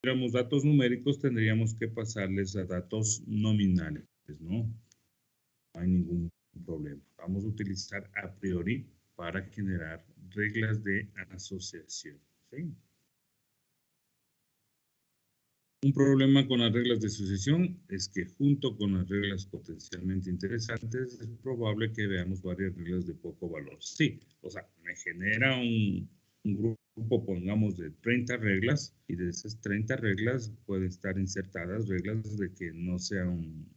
tuviéramos datos numéricos, tendríamos que pasarles a datos nominales, ¿no? No hay ningún problema. Vamos a utilizar a priori para generar reglas de asociación, ¿sí? Un problema con las reglas de asociación es que junto con las reglas potencialmente interesantes es probable que veamos varias reglas de poco valor. Sí, o sea, me genera un grupo, pongamos, de 30 reglas y de esas 30 reglas pueden estar insertadas reglas de que no sean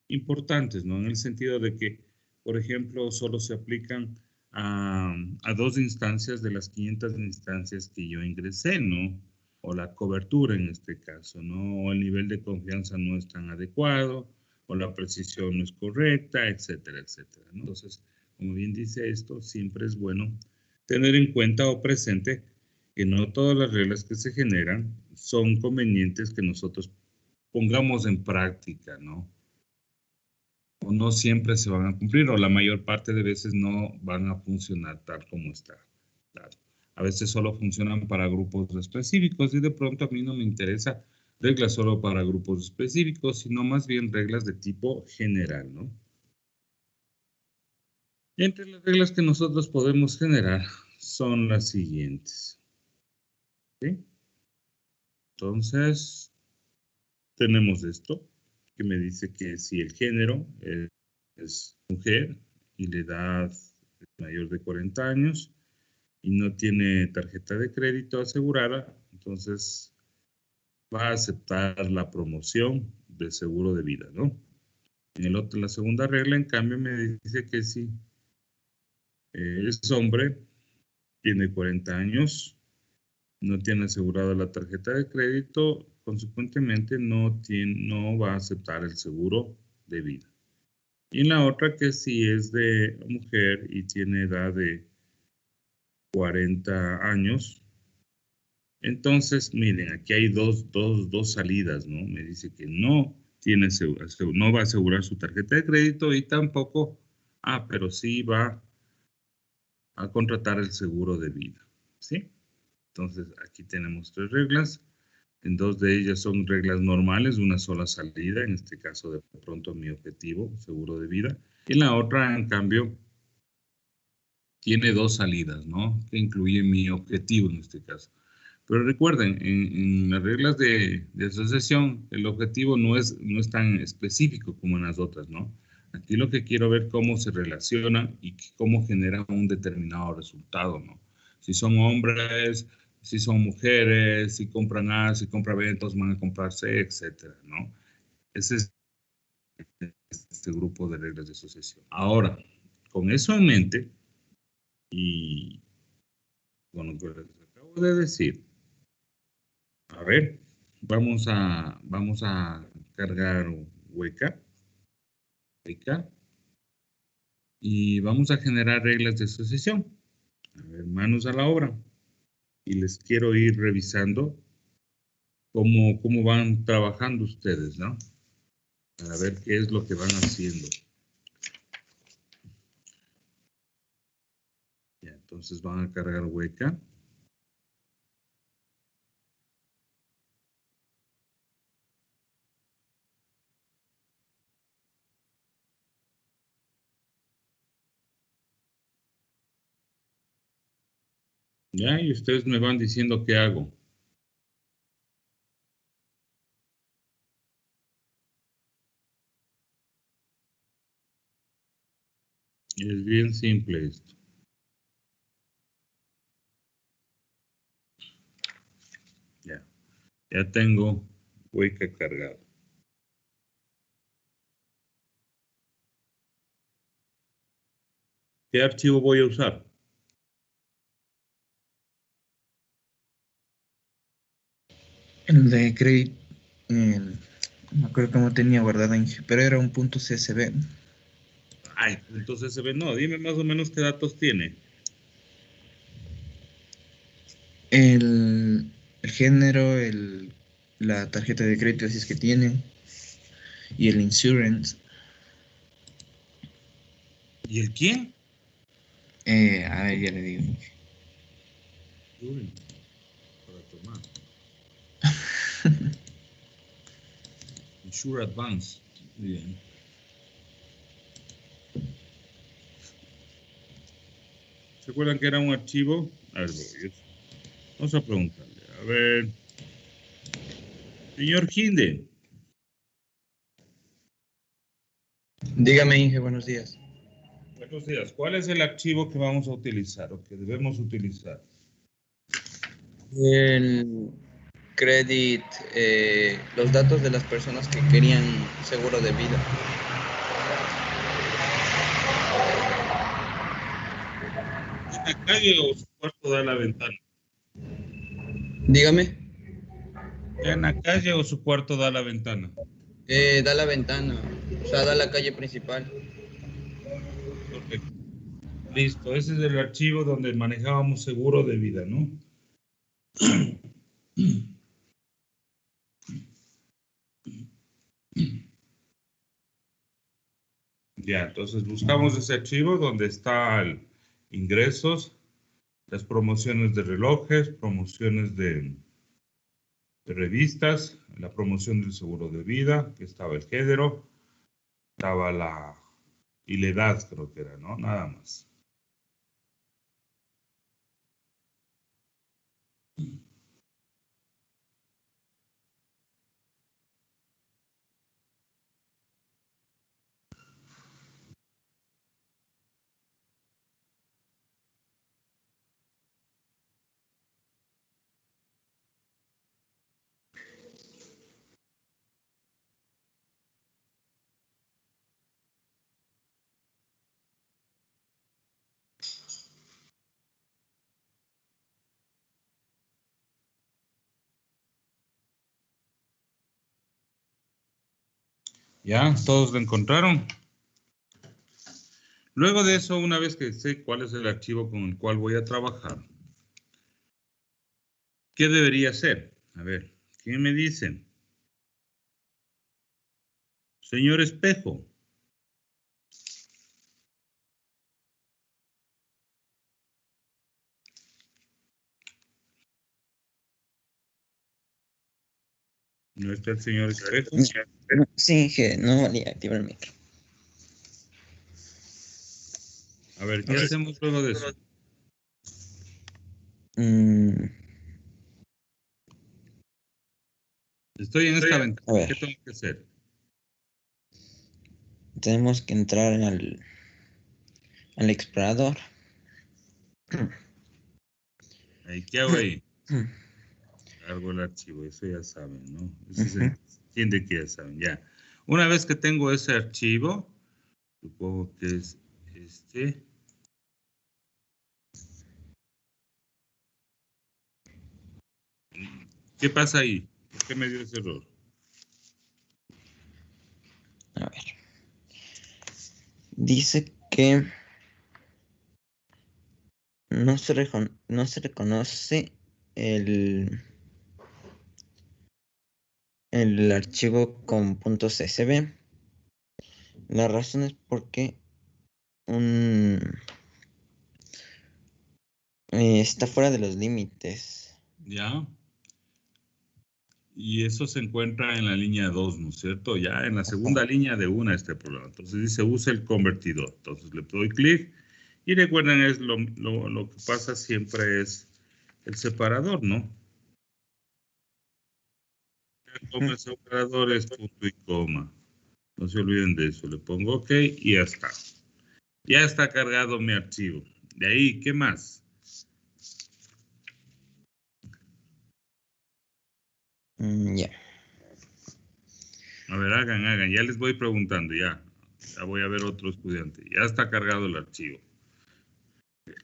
importantes, ¿no? En el sentido de que, por ejemplo, solo se aplican a 2 instancias de las 500 instancias que yo ingresé, ¿no? O la cobertura en este caso, ¿no? O el nivel de confianza no es tan adecuado, o la precisión no es correcta, etcétera, etcétera, ¿no? Entonces, como bien dice esto, siempre es bueno tener en cuenta o presente que no todas las reglas que se generan son convenientes que nosotros pongamos en práctica, ¿no? O no siempre se van a cumplir, o la mayor parte de veces no van a funcionar tal como está. Claro. A veces solo funcionan para grupos específicos y de pronto a mí no me interesa reglas solo para grupos específicos, sino más bien reglas de tipo general, ¿no? Y entre las reglas que nosotros podemos generar son las siguientes, ¿sí? Entonces, tenemos esto, que me dice que si el género es mujer y la edad es mayor de 40 años y no tiene tarjeta de crédito asegurada, entonces va a aceptar la promoción de seguro de vida, ¿no? La segunda regla, en cambio, me dice que si es hombre, tiene 40 años, no tiene asegurada la tarjeta de crédito, consecuentemente no va a aceptar el seguro de vida. Y la otra que si es de mujer y tiene edad de 40 años, entonces miren, aquí hay dos salidas, ¿no? Me dice que no no va a asegurar su tarjeta de crédito y tampoco, pero sí va a contratar el seguro de vida, ¿sí? Entonces aquí tenemos 3 reglas. En 2 de ellas son reglas normales, una sola salida, en este caso de pronto mi objetivo, seguro de vida. Y la otra, en cambio, tiene 2 salidas, ¿no? Que incluye mi objetivo en este caso. Pero recuerden, en las reglas de asociación, el objetivo no es tan específico como en las otras, ¿no? Aquí lo que quiero ver cómo se relacionan y cómo generan un determinado resultado, ¿no? Si son hombres, si son mujeres, si compran A, si compran B, entonces van a comprar C, etcétera, ¿no? Ese es este grupo de reglas de asociación. Ahora, con eso en mente y con lo que les acabo de decir, a ver, vamos a cargar Weka y vamos a generar reglas de asociación. A ver, manos a la obra. Y les quiero ir revisando cómo van trabajando ustedes, ¿no? Para ver qué es lo que van haciendo. Ya, entonces van a cargar Weka. Ya, y ustedes me van diciendo qué hago. Es bien simple esto. Ya, ya tengo Weka cargado. ¿Qué archivo voy a usar? El de Credit, no me acuerdo cómo tenía guardado pero era un punto CSV. Ay, entonces se ve, no, dime más o menos qué datos tiene. El género, la tarjeta de crédito, si es que tiene, y el insurance. ¿Y el quién? A ver, ya le digo. Uy, para tomar. Sure Advance. Bien. ¿Se acuerdan que era un archivo? A ver, vamos a preguntarle. A ver. Señor Ginde. Dígame, Inge, buenos días. Buenos días. ¿Cuál es el archivo que vamos a utilizar o que debemos utilizar? El credit, los datos de las personas que querían seguro de vida. ¿En la calle o su cuarto da a la ventana? Dígame. ¿En la calle o su cuarto da a la ventana? Da la ventana, o sea, da la calle principal. Correcto. Listo. Ese es el archivo donde manejábamos seguro de vida, ¿no? Ya, entonces buscamos ese archivo donde están ingresos, las promociones de relojes, promociones de revistas, la promoción del seguro de vida, que estaba el género, estaba y la edad, creo que era, ¿no? Nada más. ¿Ya? ¿Todos lo encontraron? Luego de eso, una vez que sé cuál es el archivo con el cual voy a trabajar, ¿qué debería hacer? A ver, ¿quién me dice? Señor Espejo. ¿No está el señor Espejo? Sí, Inge, no valía activar el micro. A ver, ¿qué hacemos luego de eso? Estoy en esta ventana. ¿Qué tengo que hacer? Tenemos que entrar al explorador. ¿Qué hago ahí? Cargo el archivo, eso ya saben, ¿no? Eso se entiende que ya saben, ya. Una vez que tengo ese archivo, supongo que es este. ¿Qué pasa ahí? ¿Por qué me dio ese error? A ver. Dice que no se reconoce el archivo con .csv. La razón es porque está fuera de los límites. ¿Ya? Y eso se encuentra en la línea 2, ¿no es cierto? Ya en la segunda línea de este programa. Entonces dice, usa el convertidor. Entonces le doy clic. Y recuerden, lo que pasa siempre es el separador, ¿no? El separador es punto y coma. No se olviden de eso. Le pongo OK y ya está. Ya está cargado mi archivo. De ahí, ¿qué más? Ya. A ver, hagan. Ya les voy preguntando, ya. Ya voy a ver otro estudiante. Ya está cargado el archivo.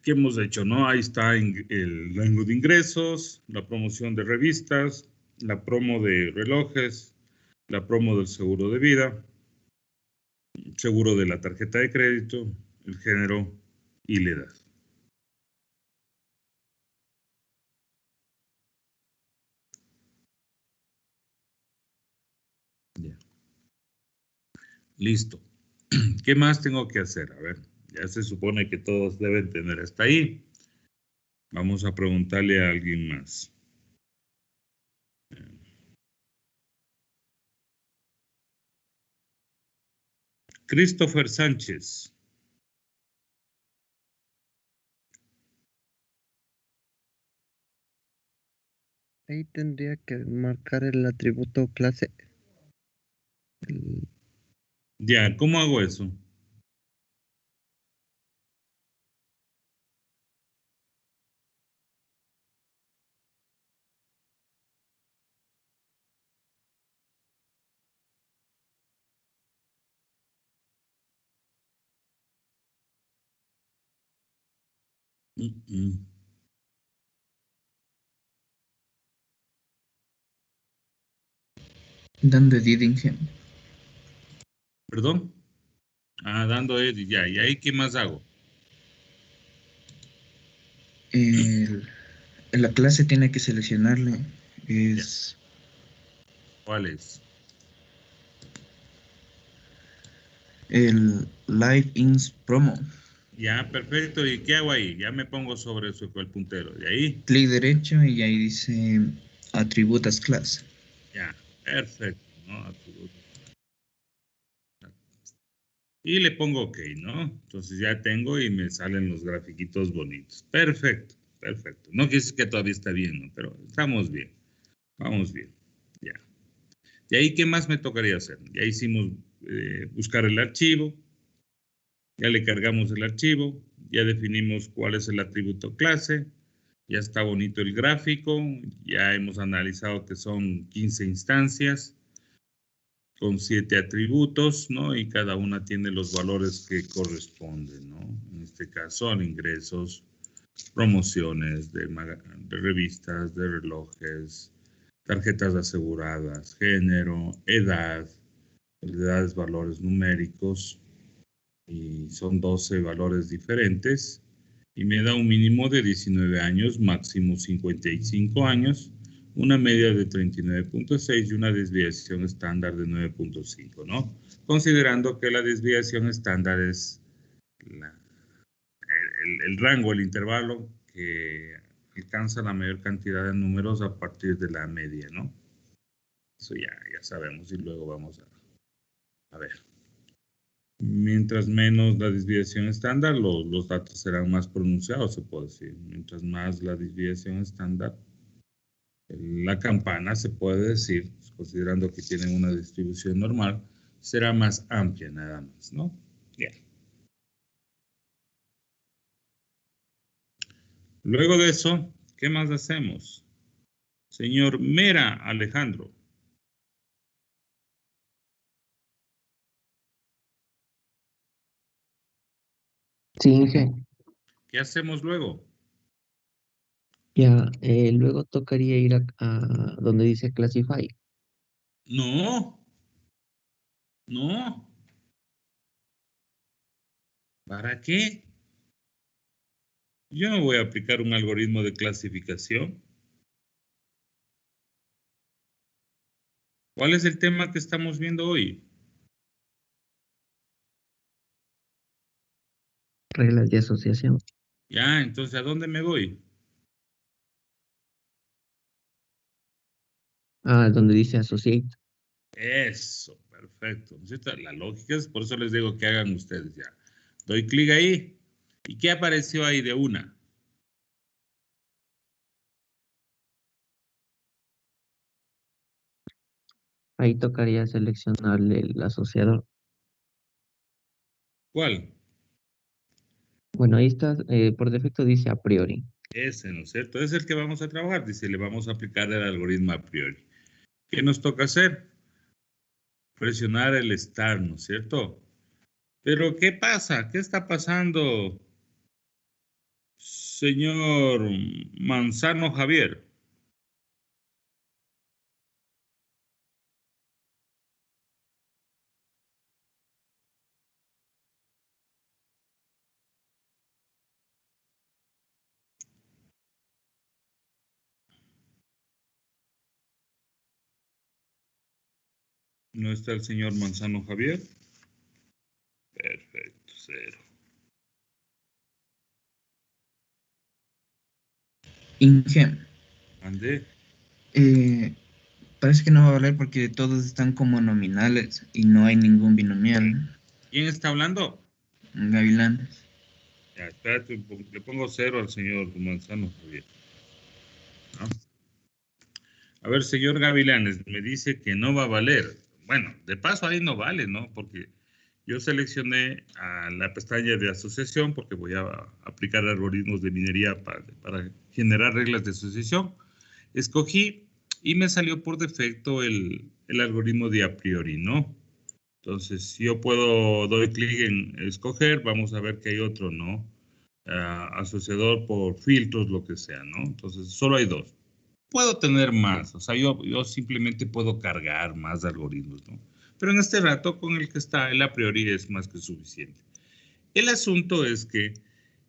¿Qué hemos hecho? ¿No? Ahí está el rango de ingresos, la promoción de revistas, la promo de relojes, la promo del seguro de vida, seguro de la tarjeta de crédito, el género y la edad. Ya. Listo. ¿Qué más tengo que hacer? A ver, ya se supone que todos deben tener hasta ahí. Vamos a preguntarle a alguien más. Christopher Sánchez. Ahí tendría que marcar el atributo clase. Ya, ¿cómo hago eso? Dando Didingham. ¿Perdón? Dando edit, ya. ¿Y ahí qué más hago? En la clase tiene que seleccionarle. Es ¿Cuál es? el Live Ins Promo. Ya, perfecto. ¿Y qué hago ahí? Ya me pongo sobre eso con el puntero. ¿De ahí? Clic derecho y ahí dice Atributas Class. Ya, perfecto, ¿no? Atributos. Y le pongo OK, ¿no? Entonces ya tengo y me salen los grafiquitos bonitos. Perfecto, perfecto. No quiere decir que todavía está bien, ¿no? Pero estamos bien. Vamos bien. Ya. ¿Y ahí qué más me tocaría hacer? Ya hicimos buscar el archivo. Ya le cargamos el archivo. Ya definimos cuál es el atributo clase. Ya está bonito el gráfico. Ya hemos analizado que son 15 instancias con 7 atributos, ¿no? Y cada una tiene los valores que corresponden, ¿no? En este caso, son ingresos, promociones de revistas, de relojes, tarjetas aseguradas, género, edades, valores numéricos, y son 12 valores diferentes, y me da un mínimo de 19 años, máximo 55 años, una media de 39.6 y una desviación estándar de 9.5, ¿no? Considerando que la desviación estándar es el rango, el intervalo que alcanza la mayor cantidad de números a partir de la media, ¿no? Eso ya sabemos y luego vamos a ver. Mientras menos la desviación estándar, los datos serán más pronunciados, se puede decir. Mientras más la desviación estándar, la campana, se puede decir, considerando que tienen una distribución normal, será más amplia nada más, ¿no? Bien. Luego de eso, ¿qué más hacemos? Señor Mera Alejandro. Sí, Inge. ¿Qué hacemos luego? Ya, luego tocaría ir a donde dice Classify. No, no. ¿Para qué? Yo no voy a aplicar un algoritmo de clasificación. ¿Cuál es el tema que estamos viendo hoy? Reglas de asociación. Ya, entonces, ¿a dónde me voy? Donde dice Associate. Eso, perfecto. ¿No es cierto? La lógica es, por eso les digo que hagan ustedes ya. Doy clic ahí. ¿Y qué apareció ahí de una? Ahí tocaría seleccionarle el asociador. ¿Cuál? Bueno, ahí está, por defecto dice a priori. Ese, ¿no es cierto? Es el que vamos a trabajar. Dice, le vamos a aplicar el algoritmo a priori. ¿Qué nos toca hacer? Presionar el start, ¿no es cierto? Pero, ¿qué pasa? ¿Qué está pasando, señor Manzano Javier? ¿No está el señor Manzano Javier? Perfecto, cero. Inge. Ande. Parece que no va a valer porque todos están como nominales y no hay ningún binomial. ¿Quién está hablando? Gavilanes. Ya, espérate, le pongo 0 al señor Manzano Javier. ¿No? A ver, señor Gavilanes, me dice que no va a valer. Bueno, de paso ahí no vale, ¿no? Porque yo seleccioné a la pestaña de asociación porque voy a aplicar algoritmos de minería para generar reglas de asociación. Escogí y me salió por defecto el algoritmo de a priori, ¿no? Entonces, si yo doy clic en escoger, vamos a ver que hay otro, ¿no? Asociador por filtros, lo que sea, ¿no? Entonces, solo hay dos. Puedo tener más, o sea, yo simplemente puedo cargar más algoritmos, ¿no? Pero en este rato, con el que está, el a priori es más que suficiente. El asunto es que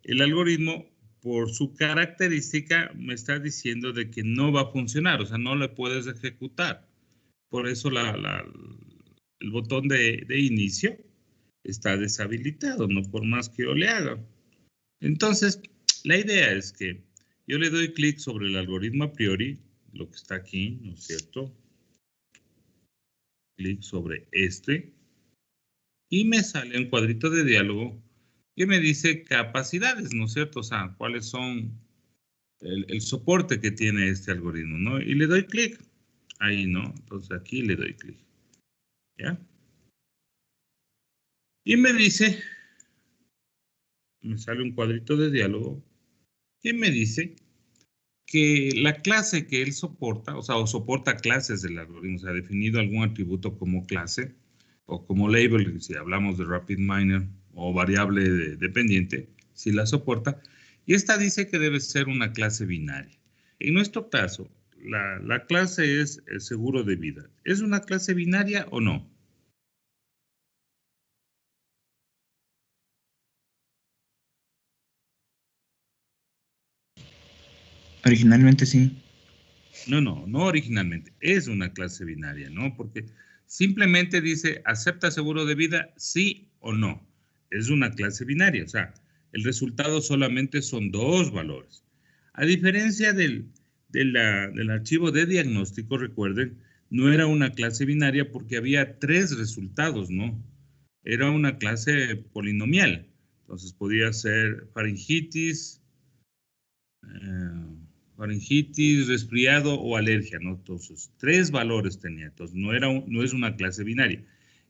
el algoritmo, por su característica, me está diciendo de que no va a funcionar, o sea, no lo puedes ejecutar. Por eso el botón de inicio está deshabilitado, no por más que yo le haga. Entonces, la idea es que yo le doy clic sobre el algoritmo a priori, lo que está aquí, ¿no es cierto? Clic sobre este y me sale un cuadrito de diálogo que me dice capacidades, ¿no es cierto? O sea, cuáles son el soporte que tiene este algoritmo, ¿no? Y le doy clic ahí, ¿no? Entonces aquí le doy clic, ¿ya? Y me dice, me sale un cuadrito de diálogo que me dice que la clase que él soporta, o sea, o soporta clases del algoritmo, o sea, ha definido algún atributo como clase o como label, si hablamos de RapidMiner o variable dependiente, si la soporta, y esta dice que debe ser una clase binaria. En nuestro caso, la clase es el seguro de vida. ¿Es una clase binaria o no? Originalmente sí. No originalmente. Es una clase binaria, ¿no? Porque simplemente dice, ¿acepta seguro de vida? Sí o no. Es una clase binaria, o sea, el resultado solamente son dos valores. A diferencia del archivo de diagnóstico, recuerden, no era una clase binaria porque había tres resultados, ¿no? Era una clase polinomial. Entonces podía ser faringitis, faringitis, resfriado o alergia, ¿no? Entonces, tres valores tenía, entonces no es una clase binaria.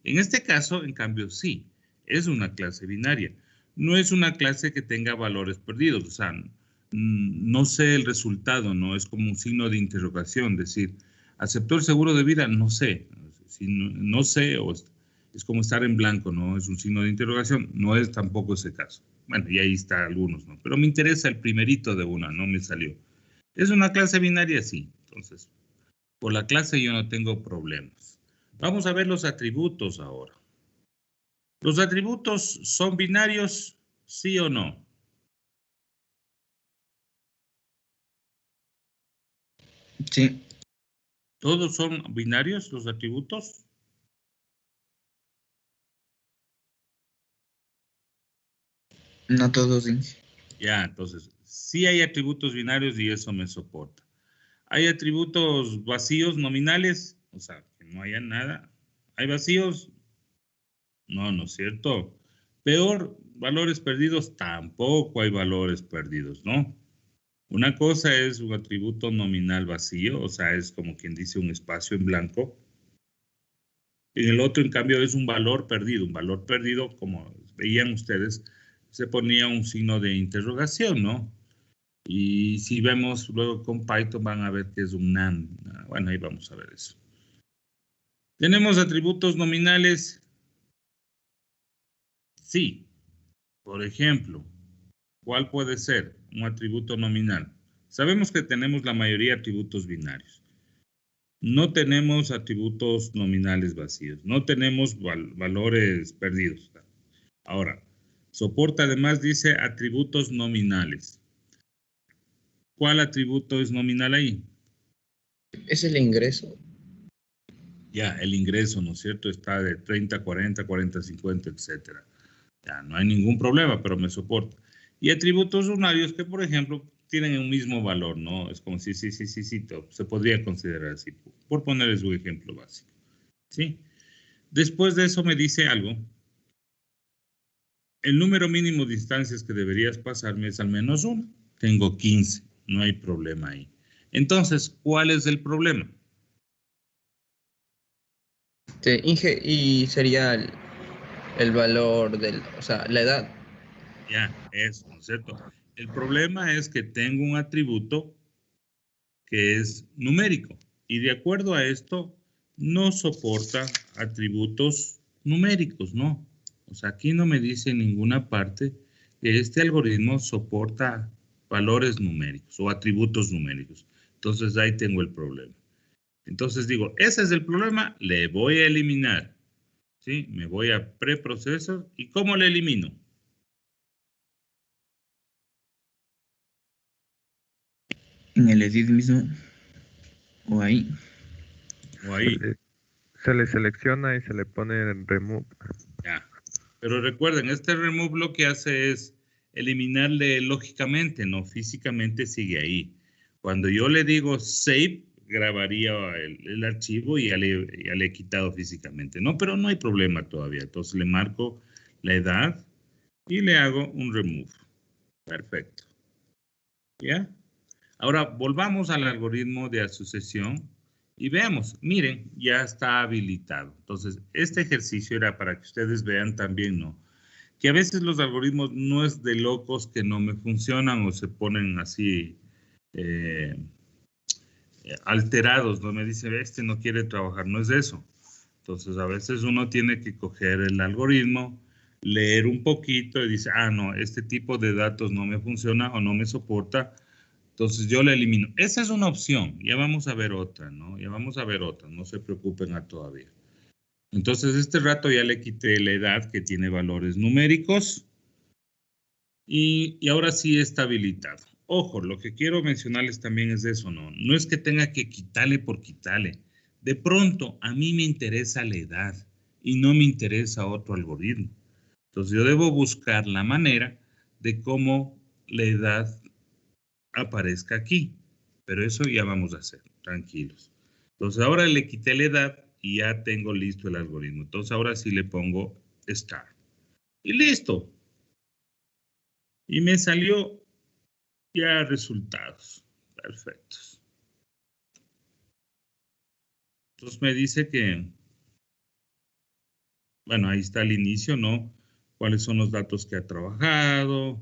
En este caso, en cambio, sí, es una clase binaria. No es una clase que tenga valores perdidos, o sea, no sé el resultado, ¿no? Es como un signo de interrogación, decir, ¿aceptó el seguro de vida? No sé. Si no sé, es como estar en blanco, ¿no? Es un signo de interrogación, no es tampoco ese caso. Bueno, y ahí está algunos, ¿no? Pero me interesa el primerito de una, no me salió. Es una clase binaria, sí. Entonces, por la clase yo no tengo problemas. Vamos a ver los atributos ahora. ¿Los atributos son binarios, sí o no? Sí. ¿Todos son binarios los atributos? No todos, Inge. Ya, entonces, sí hay atributos binarios y eso me soporta. ¿Hay atributos vacíos nominales? O sea, que no haya nada. ¿Hay vacíos? No, no es cierto. Peor, valores perdidos, tampoco hay valores perdidos, ¿no? Una cosa es un atributo nominal vacío, o sea, es como quien dice un espacio en blanco. En el otro, en cambio, es un valor perdido. Un valor perdido, como veían ustedes, se ponía un signo de interrogación, ¿no? Y si vemos luego con Python van a ver que es un NaN. Bueno, ahí vamos a ver eso. ¿Tenemos atributos nominales? Sí. Por ejemplo, ¿cuál puede ser un atributo nominal? Sabemos que tenemos la mayoría de atributos binarios. No tenemos atributos nominales vacíos. No tenemos valores perdidos. Ahora, soporta además dice atributos nominales. ¿Cuál atributo es nominal ahí? Es el ingreso. Ya, el ingreso, ¿no es cierto? Está de 30, 40, 40, 50, etcétera. Ya, no hay ningún problema, pero me soporta. Y atributos unarios que, por ejemplo, tienen un mismo valor, ¿no? Es como si, sí, se podría considerar así, por ponerles un ejemplo básico, ¿sí? Después de eso me dice algo El número mínimo de instancias que deberías pasarme es al menos 1. Tengo 15, no hay problema ahí. Entonces, ¿cuál es el problema? Inge, y sería el valor del, o sea, la edad. Ya, eso, ¿no es cierto? El problema es que tengo un atributo que es numérico y de acuerdo a esto no soporta atributos numéricos, ¿no? O sea, aquí no me dice en ninguna parte que este algoritmo soporta valores numéricos o atributos numéricos. Entonces ahí tengo el problema. Entonces digo, ese es el problema, le voy a eliminar. ¿Sí? Me voy a preproceso y ¿cómo le elimino? En el edit mismo. O ahí. O ahí, Se le selecciona y se le pone en remove. ya. Pero recuerden, este remove lo que hace es eliminarle lógicamente, no físicamente sigue ahí. Cuando yo le digo save, grabaría el archivo y ya le he quitado físicamente, ¿no? Pero no hay problema todavía. Entonces le marco la edad y le hago un remove. Perfecto. ¿Ya? Ahora volvamos al algoritmo de asociación y veamos, miren, ya está habilitado. Entonces, este ejercicio era para que ustedes vean también, ¿no? Que a veces los algoritmos no es de locos que no me funcionan o se ponen así alterados, ¿no? Me dice, este no quiere trabajar, no es eso. Entonces, a veces uno tiene que coger el algoritmo, leer un poquito y dice, ah, no, este tipo de datos no me funciona o no me soporta. Entonces yo la elimino. Esa es una opción. Ya vamos a ver otra, ¿no? Ya vamos a ver otra. No se preocupen todavía. Entonces este rato ya le quité la edad que tiene valores numéricos. Y ahora sí está habilitado. Ojo, lo que quiero mencionarles también es eso, ¿no? No es que tenga que quitarle por quitarle. De pronto a mí me interesa la edad y no me interesa otro algoritmo. Entonces yo debo buscar la manera de cómo la edad aparezca aquí. Pero eso ya vamos a hacer, tranquilos. Entonces ahora le quité la edad y ya tengo listo el algoritmo. Entonces ahora sí le pongo start. Y listo. Y me salió ya resultados. Perfectos. Entonces me dice que, bueno, ahí está el inicio, ¿no? ¿Cuáles son los datos que ha trabajado?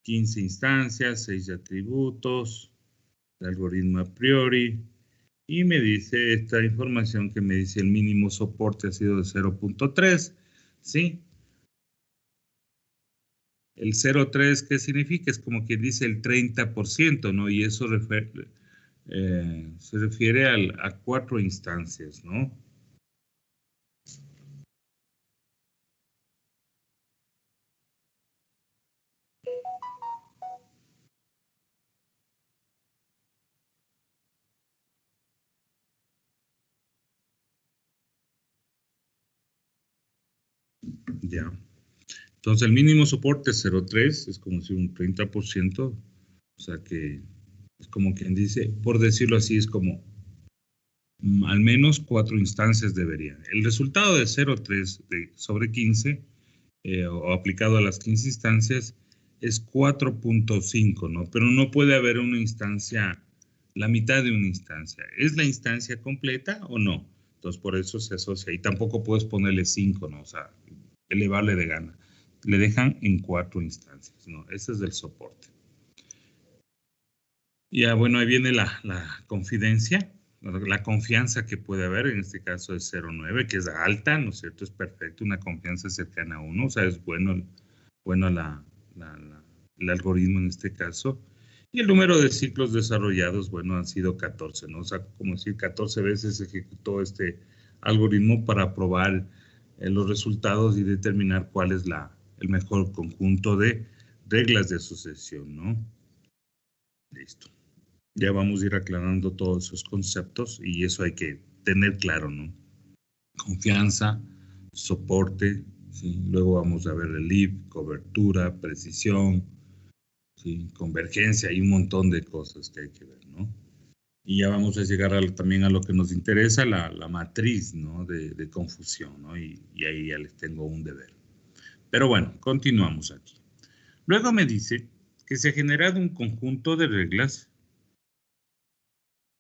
15 instancias, 6 atributos, el algoritmo a priori. Y me dice esta información que me dice el mínimo soporte ha sido de 0.3, ¿sí? El 0.3, ¿qué significa? Es como quien dice el 30%, ¿no? Y eso se refiere a 4 instancias, ¿no? Ya. Entonces el mínimo soporte es 0.3, es como si un 30%, o sea que es como quien dice, por decirlo así, es como al menos 4 instancias deberían. El resultado de 0.3 sobre 15, o aplicado a las 15 instancias, es 4.5, ¿no? Pero no puede haber una instancia, la mitad de una instancia. ¿Es la instancia completa o no? Entonces por eso se asocia. Y tampoco puedes ponerle 5, ¿no? O sea, elevarle de gana. Le dejan en 4 instancias, ¿no? Ese es el soporte. Ya, bueno, ahí viene la confidencia, la confianza que puede haber, en este caso es 0.9, que es alta, ¿no es cierto? Es perfecto, una confianza cercana a 1, o sea, es bueno el algoritmo en este caso. Y el número de ciclos desarrollados, bueno, han sido 14, ¿no? O sea, como decir, 14 veces ejecutó este algoritmo para probar los resultados y determinar cuál es el mejor conjunto de reglas de asociación, ¿no? Listo. Ya vamos a ir aclarando todos esos conceptos y eso hay que tener claro, ¿no? Confianza, soporte, ¿sí? Luego vamos a ver el if, cobertura, precisión, ¿sí? Convergencia y un montón de cosas que hay que ver, ¿no? Y ya vamos a llegar también a lo que nos interesa, la matriz, ¿no? De confusión, ¿no? Y ahí ya les tengo un deber. Pero bueno, continuamos aquí. Luego me dice que se ha generado un conjunto de reglas,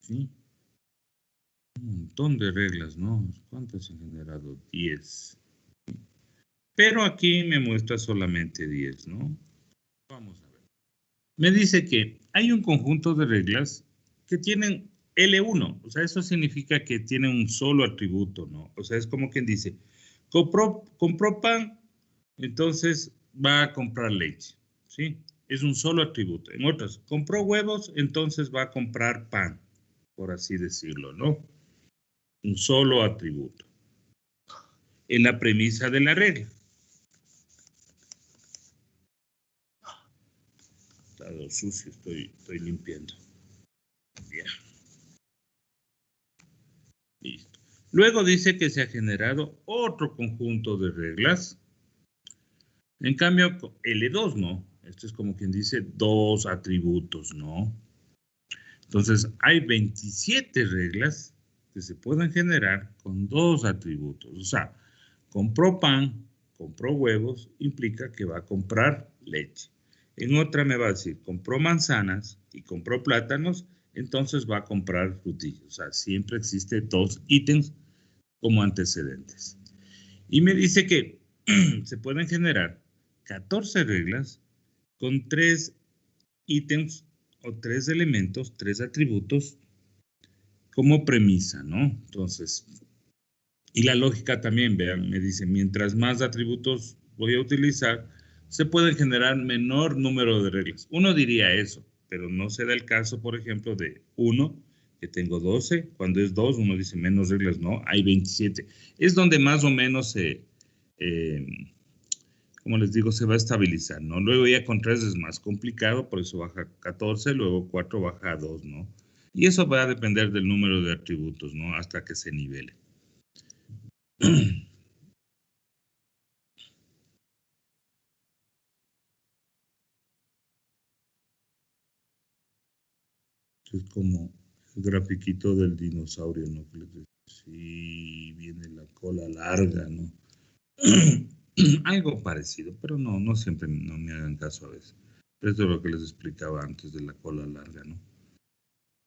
¿sí? Un montón de reglas, ¿no? ¿Cuántas se han generado? 10. Pero aquí me muestra solamente 10, ¿no? Vamos a ver. Me dice que hay un conjunto de reglas que tienen L1, o sea, eso significa que tienen un solo atributo, ¿no? O sea, es como quien dice, compró pan, entonces va a comprar leche, ¿sí? Es un solo atributo. En otras, compró huevos, entonces va a comprar pan, por así decirlo, ¿no? Un solo atributo. En la premisa de la regla. Está todo sucio, estoy limpiando. Ya. Listo. Luego dice que se ha generado otro conjunto de reglas. En cambio, L2 no. Esto es como quien dice dos atributos, ¿no? Entonces, hay 27 reglas que se pueden generar con dos atributos. O sea, compró pan, compró huevos, implica que va a comprar leche. En otra me va a decir, compró manzanas y compró plátanos, entonces va a comprar frutillas. O sea, siempre existe dos ítems como antecedentes. Y me dice que se pueden generar 14 reglas con 3 ítems o 3 elementos, 3 atributos como premisa, ¿no? Entonces, y la lógica también, vean, me dice, mientras más atributos voy a utilizar, se pueden generar menor número de reglas. Uno diría eso, pero no se da el caso, por ejemplo, de 1, que tengo 12. Cuando es 2, uno dice menos reglas, no, hay 27. Es donde más o menos como les digo, se va a estabilizar, ¿no? Luego ya con 3 es más complicado, por eso baja 14, luego 4 baja a 2, ¿no? Y eso va a depender del número de atributos, ¿no? Hasta que se nivele. Es como el grafiquito del dinosaurio, ¿no? Sí, viene la cola larga, ¿no? Algo parecido, pero no siempre, no me hagan caso a veces. Esto es lo que les explicaba antes de la cola larga, ¿no?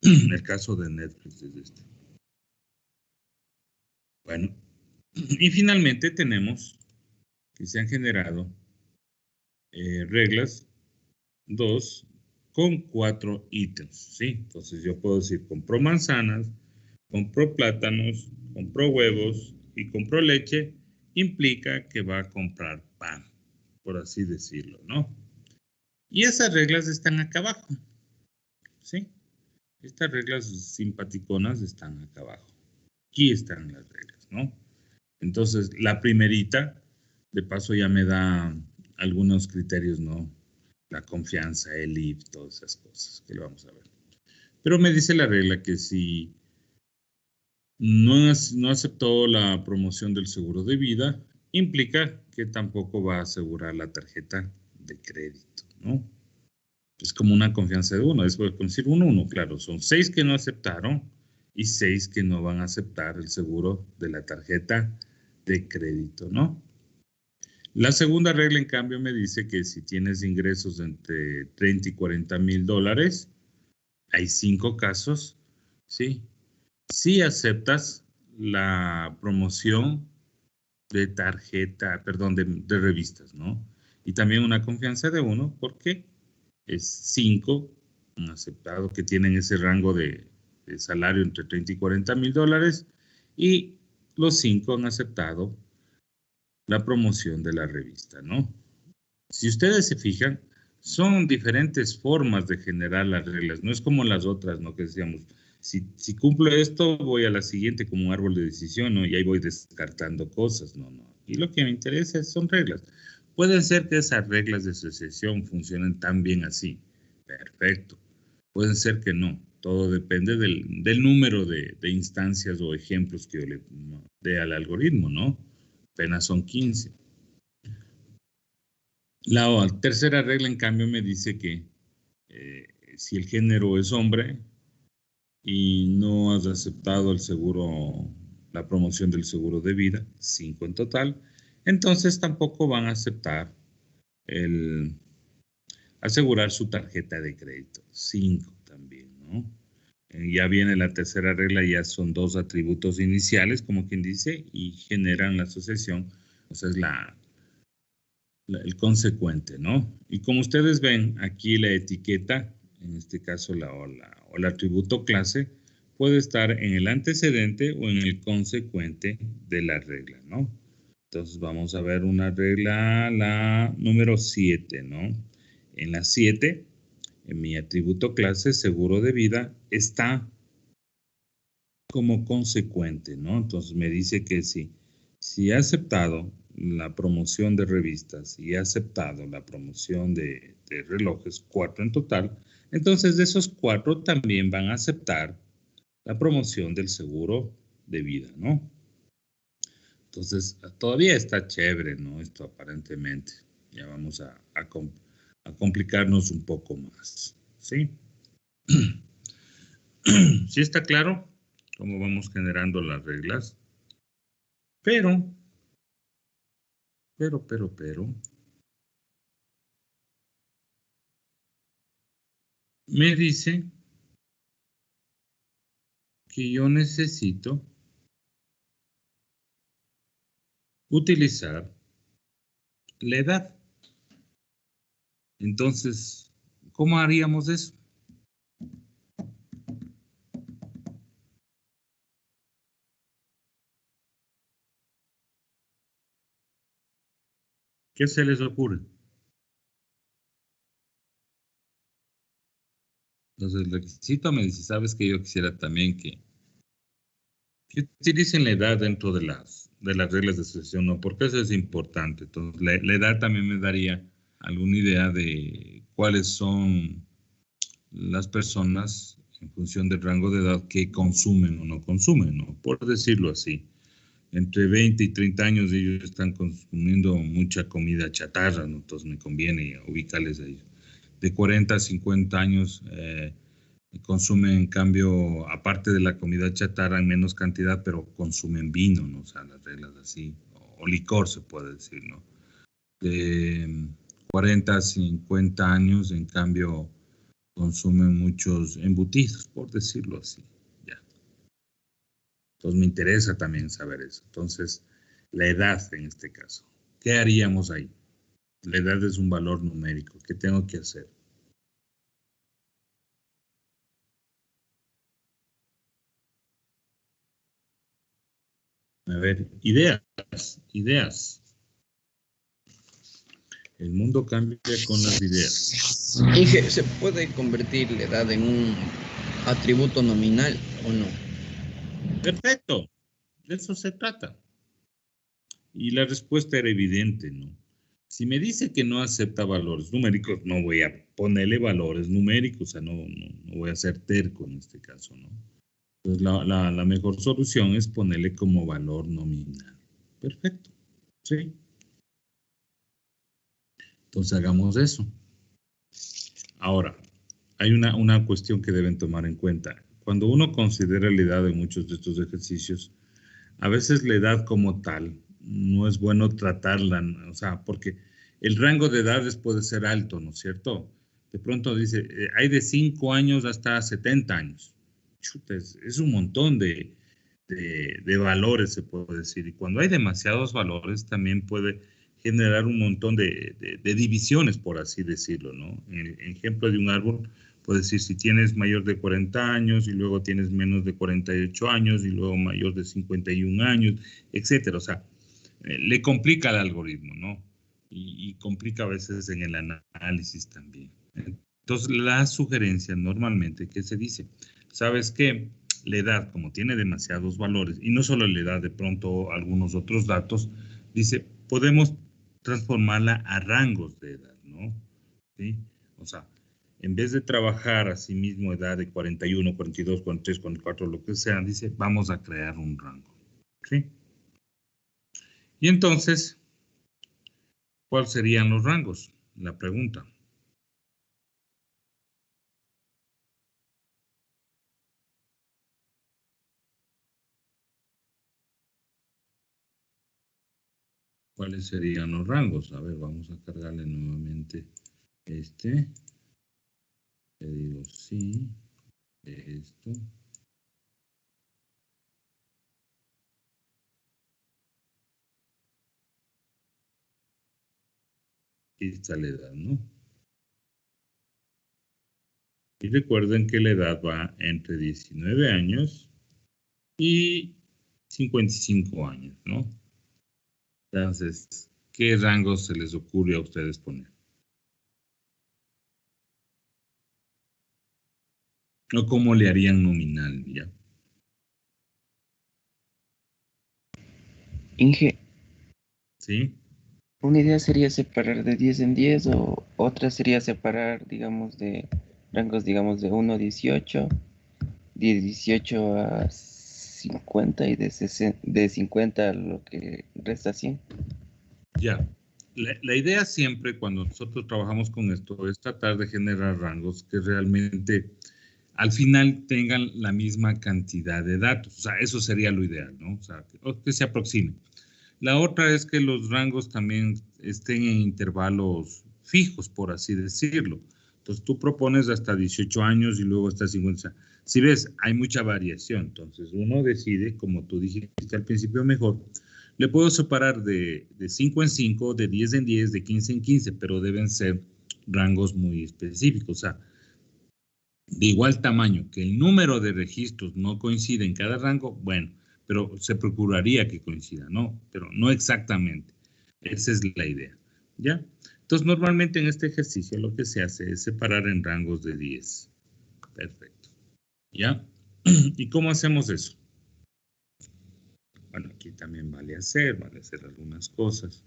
El caso de Netflix es este. Bueno, y finalmente tenemos que se han generado reglas 2 con 4 ítems, ¿sí? Entonces yo puedo decir, compró manzanas, compró plátanos, compró huevos y compró leche, implica que va a comprar pan, por así decirlo, ¿no? Y esas reglas están acá abajo, ¿sí? Estas reglas simpaticonas están acá abajo. Aquí están las reglas, ¿no? Entonces, la primerita, de paso ya me da algunos criterios, ¿no? La confianza, el IF, todas esas cosas que lo vamos a ver. Pero me dice la regla que si no aceptó la promoción del seguro de vida, implica que tampoco va a asegurar la tarjeta de crédito, ¿no? Es como una confianza de uno. Después de decir 1, claro, son 6 que no aceptaron y 6 que no van a aceptar el seguro de la tarjeta de crédito, ¿no? La segunda regla, en cambio, me dice que si tienes ingresos entre 30 y 40 mil dólares, hay 5 casos, ¿sí? Si aceptas la promoción de tarjeta, perdón, de revistas, ¿no? Y también una confianza de 1, porque es 5 han aceptado que tienen ese rango de salario entre 30 y 40 mil dólares y los 5 han aceptado la promoción de la revista, ¿no? Si ustedes se fijan, son diferentes formas de generar las reglas, no es como las otras, ¿no? Que decíamos, si cumplo esto, voy a la siguiente como un árbol de decisión, ¿no? Y ahí voy descartando cosas, no. Y lo que me interesa son reglas. Pueden ser que esas reglas de asociación funcionen tan bien así. Perfecto. Pueden ser que no. Todo depende del número de instancias o ejemplos que yo le dé al algoritmo, ¿no? Apenas son 15. La tercera regla, en cambio, me dice que si el género es hombre y no has aceptado el seguro, la promoción del seguro de vida, 5 en total, entonces tampoco van a aceptar el asegurar su tarjeta de crédito. 5 también, ¿no? Ya viene la tercera regla, ya son 2 atributos iniciales, como quien dice, y generan la asociación, o sea, es el consecuente, ¿no? Y como ustedes ven, aquí la etiqueta, en este caso o el atributo clase, puede estar en el antecedente o en el consecuente de la regla, ¿no? Entonces vamos a ver una regla, la número 7, ¿no? En la 7, en mi atributo clase, seguro de vida, está como consecuente, ¿no? Entonces me dice que si he aceptado la promoción de revistas y he aceptado la promoción de relojes, 4 en total, entonces de esos 4 también van a aceptar la promoción del seguro de vida, ¿no? Entonces todavía está chévere, ¿no? Esto aparentemente. Ya vamos a complicarnos un poco más, ¿sí? ¿Sí está claro cómo vamos generando las reglas? Pero, me dice que yo necesito utilizar la edad. Entonces, ¿cómo haríamos eso? ¿Qué se les ocurre? Entonces, el requisito me dice, sabes que yo quisiera también que utilicen la edad dentro de las reglas de asociación, ¿no? Porque eso es importante. Entonces, la edad también me daría alguna idea de cuáles son las personas en función del rango de edad que consumen o no consumen, ¿no? Por decirlo así. Entre 20 y 30 años ellos están consumiendo mucha comida chatarra, ¿no? Entonces me conviene ubicarles ahí. De 40 a 50 años consumen, en cambio, aparte de la comida chatarra en menos cantidad, pero consumen vino, ¿no? O sea, las reglas así, o licor se puede decir, ¿no? De 40 a 50 años, en cambio, consumen muchos embutidos, por decirlo así. Ya. Entonces me interesa también saber eso. Entonces, la edad en este caso. ¿Qué haríamos ahí? La edad es un valor numérico. ¿Qué tengo que hacer? A ver, ideas. El mundo cambia con las ideas. Inge, ¿se puede convertir la edad en un atributo nominal o no? Perfecto. De eso se trata. Y la respuesta era evidente, ¿no? Si me dice que no acepta valores numéricos, no voy a ponerle valores numéricos, o sea, no voy a ser terco en este caso, ¿no? Entonces, la mejor solución es ponerle como valor nominal. Perfecto. Sí. Entonces, hagamos eso. Ahora, hay una cuestión que deben tomar en cuenta. Cuando uno considera la edad de muchos de estos ejercicios, a veces la edad como tal no es bueno tratarla, o sea, porque el rango de edades puede ser alto, ¿no es cierto? De pronto dice, hay de 5 años hasta 70 años. Chuta, es un montón de valores, se puede decir. Y cuando hay demasiados valores, también puede generar un montón de divisiones, por así decirlo, ¿no? En el ejemplo de un árbol, puedes decir, si tienes mayor de 40 años y luego tienes menos de 48 años y luego mayor de 51 años, etcétera. O sea, le complica el algoritmo, ¿no? Y complica a veces en el análisis también. Entonces, la sugerencia normalmente que se dice, ¿sabes qué? La edad, como tiene demasiados valores, y no solo la edad, de pronto algunos otros datos, dice, podemos transformarla a rangos de edad, ¿no? ¿Sí? O sea, en vez de trabajar a sí mismo edad de 41, 42, 43, 44, lo que sea, dice, vamos a crear un rango. ¿Sí? Y entonces, ¿cuáles serían los rangos? La pregunta. ¿Cuáles serían los rangos? A ver, vamos a cargarle nuevamente este. Le digo sí, esto. Y está la edad, ¿no? Y recuerden que la edad va entre 19 años y 55 años, ¿no? Entonces, ¿qué rangos se les ocurre a ustedes poner? ¿O cómo le harían nominal, ya? Inge, ¿Sí? una idea sería separar de 10 en 10 o otra sería separar, digamos, de rangos, digamos, de 1 a 18, de 18 a 50 y de 50 a lo que resta 100. Ya. La idea siempre cuando nosotros trabajamos con esto es tratar de generar rangos que realmente al final tengan la misma cantidad de datos. O sea, eso sería lo ideal, ¿no? O sea, que se aproxime. La otra es que los rangos también estén en intervalos fijos, por así decirlo. Entonces, tú propones hasta 18 años y luego hasta 50. Si ves, hay mucha variación. Entonces, uno decide, como tú dijiste al principio mejor, le puedo separar de 5 en 5, de 10 en 10, de 15 en 15, pero deben ser rangos muy específicos. O sea, de igual tamaño, que el número de registros no coincide en cada rango, bueno, pero se procuraría que coincida, ¿no? Pero no exactamente. Esa es la idea, ¿ya? Entonces, normalmente en este ejercicio lo que se hace es separar en rangos de 10. Perfecto, ¿ya? ¿Y cómo hacemos eso? Bueno, aquí también vale hacer algunas cosas.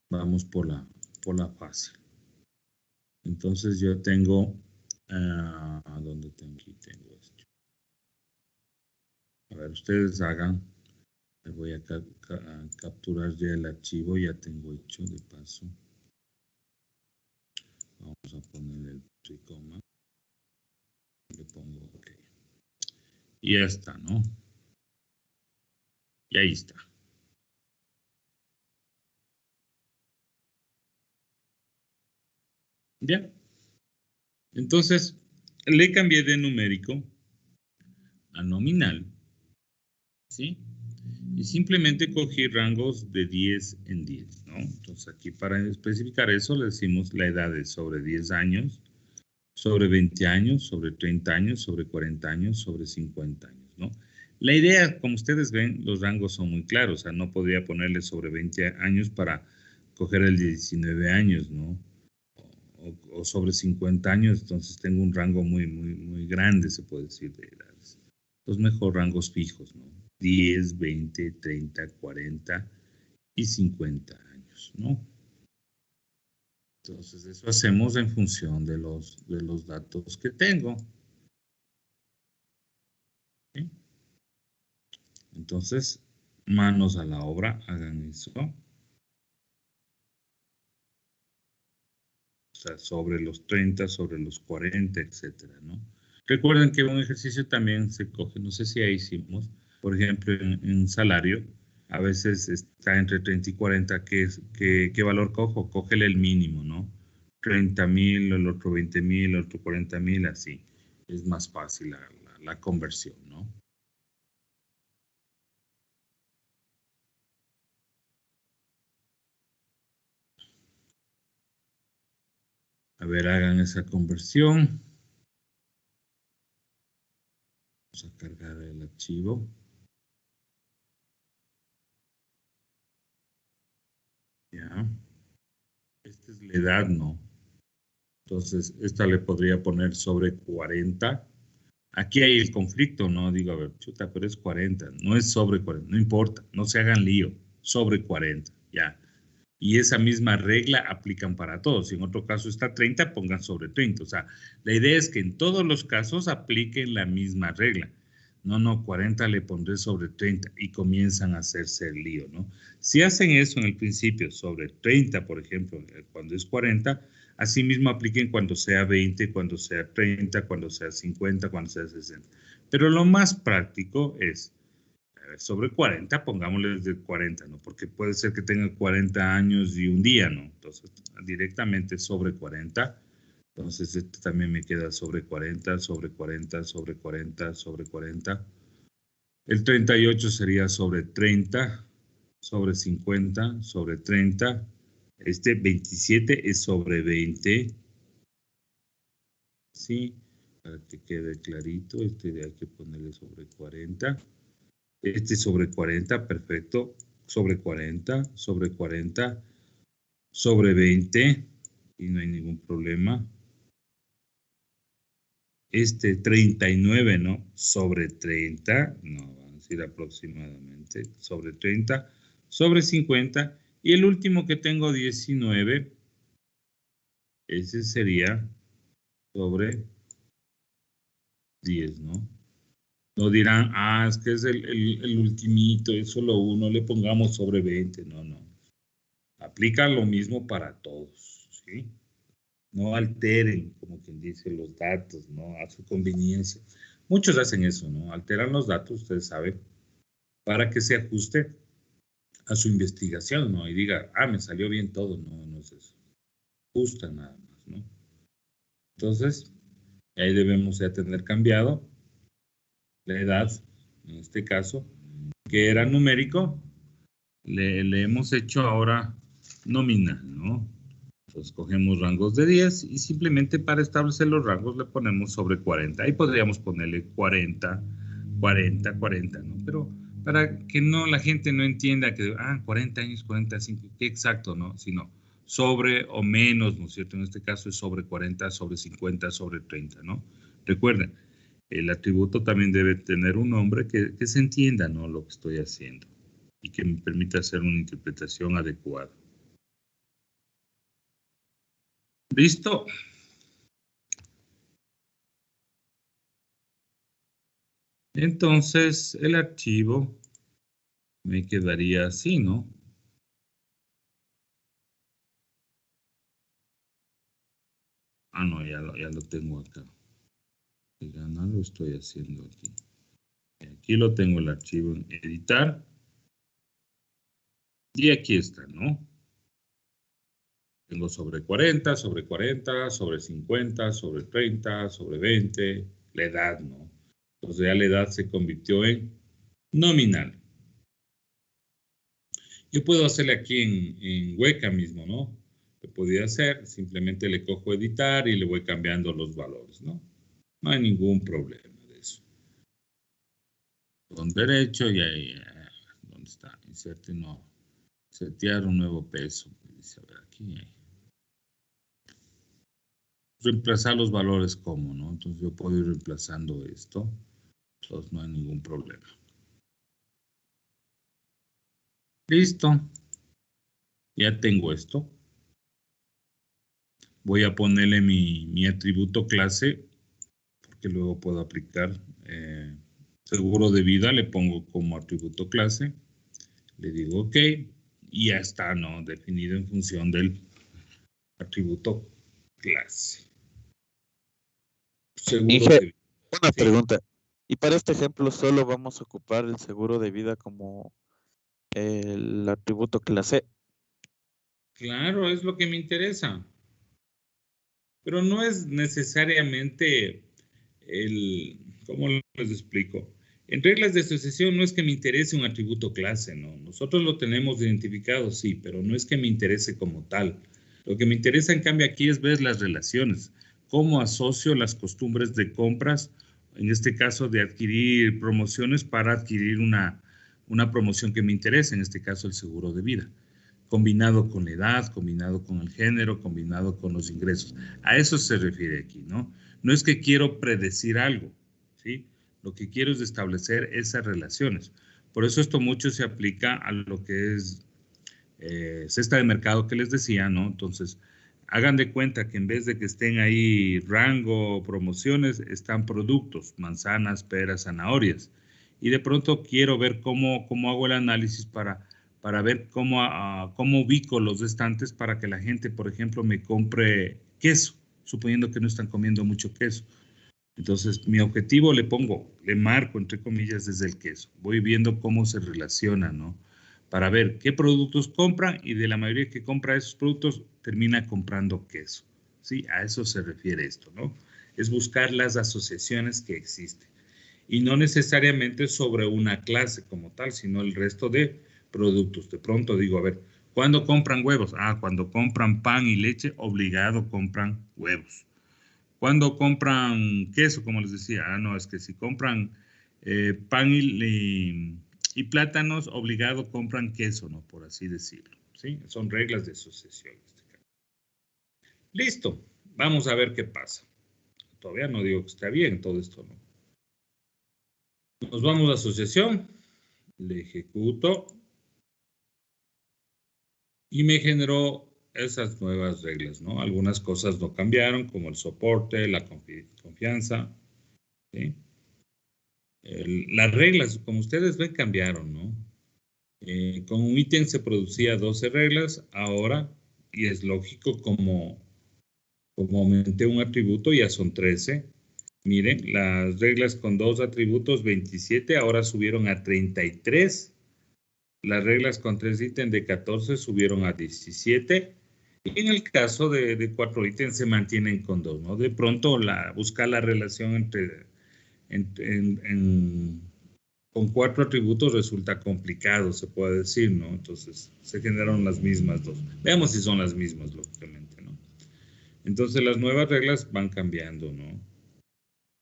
Vamos por la fácil. Entonces yo tengo, ¿dónde tengo? Aquí tengo esto. A ver, ustedes hagan. Me voy a capturar ya el archivo, ya tengo hecho de paso. Vamos a poner el tricoma. Le pongo OK. Y ya está, ¿no? Y ahí está. ¿Ya? Entonces, le cambié de numérico a nominal, ¿sí? Y simplemente cogí rangos de 10 en 10, ¿no? Entonces, aquí para especificar eso, le decimos la edad es sobre 10 años, sobre 20 años, sobre 30 años, sobre 40 años, sobre 50 años, ¿no? La idea, como ustedes ven, los rangos son muy claros, o sea, no podría ponerle sobre 20 años para coger el de 19 años, ¿no? O sobre 50 años, entonces tengo un rango muy grande, se puede decir, de edades. Los mejor rangos fijos, ¿no? 10, 20, 30, 40 y 50 años, ¿no? Entonces, eso hacemos en función de los datos que tengo. ¿Sí? Entonces, manos a la obra, hagan eso. O sea, sobre los 30, sobre los 40, etcétera, ¿no? Recuerden que un ejercicio también se coge, no sé si ahí hicimos, por ejemplo, en salario, a veces está entre 30 y 40, ¿qué valor cojo? Cógele el mínimo, ¿no? 30,000, el otro 20,000, el otro 40,000, así. Es más fácil la conversión, ¿no? A ver, hagan esa conversión. Vamos a cargar el archivo. Ya. Esta es la edad, ¿no? Entonces, esta le podría poner sobre 40. Aquí hay el conflicto, ¿no? Digo, a ver, chuta, pero es 40. No es sobre 40, no importa, no se hagan lío. Sobre 40, ya. Y esa misma regla aplican para todos. Si en otro caso está 30, pongan sobre 30. O sea, la idea es que en todos los casos apliquen la misma regla. No, 40 le pondré sobre 30 y comienzan a hacerse el lío, ¿no? Si hacen eso en el principio sobre 30, por ejemplo, cuando es 40, así mismo apliquen cuando sea 20, cuando sea 30, cuando sea 50, cuando sea 60. Pero lo más práctico es, sobre 40, pongámosle de 40, ¿no? Porque puede ser que tenga 40 años y un día, ¿no? Entonces, directamente sobre 40. Entonces, este también me queda sobre 40, sobre 40, sobre 40, sobre 40. El 38 sería sobre 30, sobre 50, sobre 30. Este 27 es sobre 20. Sí, para que quede clarito, este hay que ponerle sobre 40. Este sobre 40, perfecto. Sobre 40, sobre 40, sobre 20, y no hay ningún problema. Este 39, ¿no? Sobre 30, no, vamos a decir aproximadamente, sobre 30, sobre 50, y el último que tengo, 19, ese sería sobre 10, ¿no? No dirán, es que es el ultimito, es solo uno, le pongamos sobre 20. No, no. Aplica lo mismo para todos, ¿sí? No alteren, como quien dice, los datos, ¿no? A su conveniencia. Muchos hacen eso, ¿no? Alteran los datos, ustedes saben, para que se ajuste a su investigación, ¿no? Y diga, me salió bien todo. No, no es eso. Justa nada más, ¿no? Entonces, ahí debemos ya tener cambiado la edad, en este caso, que era numérico, le hemos hecho ahora nominal, ¿no? Entonces cogemos rangos de 10 y simplemente para establecer los rangos le ponemos sobre 40. Ahí podríamos ponerle 40, 40, 40, ¿no? Pero para que no la gente no entienda que, 40 años, 45, qué exacto, ¿no? Sino sobre o menos, ¿no es cierto? En este caso es sobre 40, sobre 50, sobre 30, ¿no? Recuerden, el atributo también debe tener un nombre que se entienda, ¿no? Lo que estoy haciendo y que me permita hacer una interpretación adecuada. ¿Listo? Entonces, el archivo me quedaría así, ¿no? No, ya lo tengo acá. Ya no lo estoy haciendo aquí. Aquí lo tengo el archivo en editar. Y aquí está, ¿no? Tengo sobre 40, sobre 40, sobre 50, sobre 30, sobre 20, la edad, ¿no? Entonces ya la edad se convirtió en nominal. Yo puedo hacerle aquí en Weka mismo, ¿no? Lo podría hacer, simplemente le cojo editar y le voy cambiando los valores, ¿no? No hay ningún problema de eso. Con derecho y ahí, ¿dónde está? Inserte, no. Setear un nuevo peso. Dice, a ver, aquí. Reemplazar los valores como, ¿no? Entonces yo puedo ir reemplazando esto. Entonces no hay ningún problema. Listo. Ya tengo esto. Voy a ponerle mi atributo clase, porque luego puedo aplicar seguro de vida, le pongo como atributo clase, le digo OK, y ya está, ¿no? Definido en función del atributo clase. Seguro de vida. Una Sí. pregunta. Y para este ejemplo solo vamos a ocupar el seguro de vida como el atributo clase. Claro, es lo que me interesa. Pero no es necesariamente ¿cómo les explico? En reglas de asociación no es que me interese un atributo clase, ¿no? Nosotros lo tenemos identificado, sí, pero no es que me interese como tal. Lo que me interesa, en cambio, aquí es ver las relaciones. Cómo asocio las costumbres de compras, en este caso de adquirir promociones para adquirir una promoción que me interesa, en este caso el seguro de vida. Combinado con la edad, combinado con el género, combinado con los ingresos. A eso se refiere aquí, ¿no? No es que quiero predecir algo, ¿sí? Lo que quiero es establecer esas relaciones. Por eso esto mucho se aplica a lo que es cesta de mercado que les decía, ¿no? Entonces, hagan de cuenta que en vez de que estén ahí rango, promociones, están productos, manzanas, peras, zanahorias. Y de pronto quiero ver cómo hago el análisis para ver cómo ubico los estantes para que la gente, por ejemplo, me compre queso, suponiendo que no están comiendo mucho queso. Entonces, mi objetivo le marco, entre comillas, desde el queso. Voy viendo cómo se relaciona, ¿no? Para ver qué productos compran y de la mayoría que compra esos productos, termina comprando queso. ¿Sí? A eso se refiere esto, ¿no? Es buscar las asociaciones que existen. Y no necesariamente sobre una clase como tal, sino el resto de productos. De pronto digo, a ver, ¿cuándo compran huevos? Ah, cuando compran pan y leche, obligado compran huevos. Cuando compran queso, como les decía, ah, no, es que si compran pan y plátanos, obligado compran queso, ¿no? Por así decirlo, ¿sí? Son reglas de asociación. Listo, vamos a ver qué pasa. Todavía no digo que está bien todo esto, ¿no? Nos vamos a asociación, le ejecuto y me generó esas nuevas reglas, ¿no? Algunas cosas no cambiaron, como el soporte, la confianza, ¿sí? Las reglas, como ustedes ven, cambiaron, ¿no? Con un ítem se producía 12 reglas, ahora, y es lógico, como aumenté un atributo, ya son 13. Miren, las reglas con 2 atributos, 27, ahora subieron a 33. Las reglas con 3 ítems de 14 subieron a 17. Y en el caso de 4 ítems se mantienen con 2, ¿no? De pronto, buscar la relación entre con 4 atributos resulta complicado, se puede decir, ¿no? Entonces, se generaron las mismas 2. Veamos si son las mismas, lógicamente, ¿no? Entonces, las nuevas reglas van cambiando, ¿no?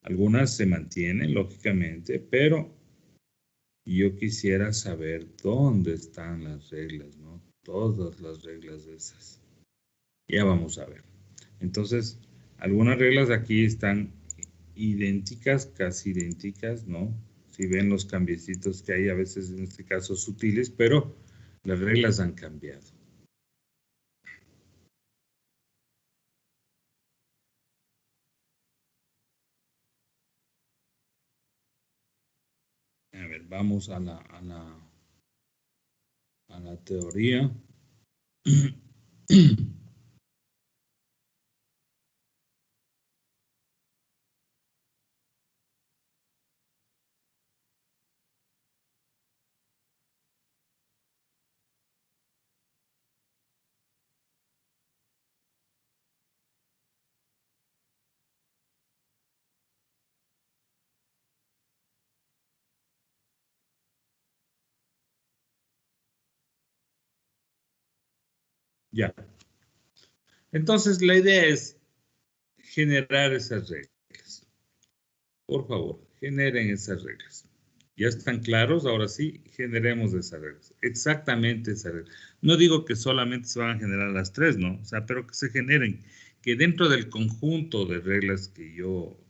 Algunas se mantienen, lógicamente, pero yo quisiera saber dónde están las reglas, ¿no? Todas las reglas de esas. Ya vamos a ver. Entonces, algunas reglas aquí están idénticas, casi idénticas, ¿no? Si ven los cambiecitos que hay a veces en este caso sutiles, pero las reglas han cambiado. A ver, vamos a la teoría. Ya. Entonces, la idea es generar esas reglas. Por favor, generen esas reglas. ¿Ya están claros? Ahora sí, generemos esas reglas. Exactamente esas reglas. No digo que solamente se van a generar las 3, ¿no? O sea, pero que se generen. Que dentro del conjunto de reglas que yo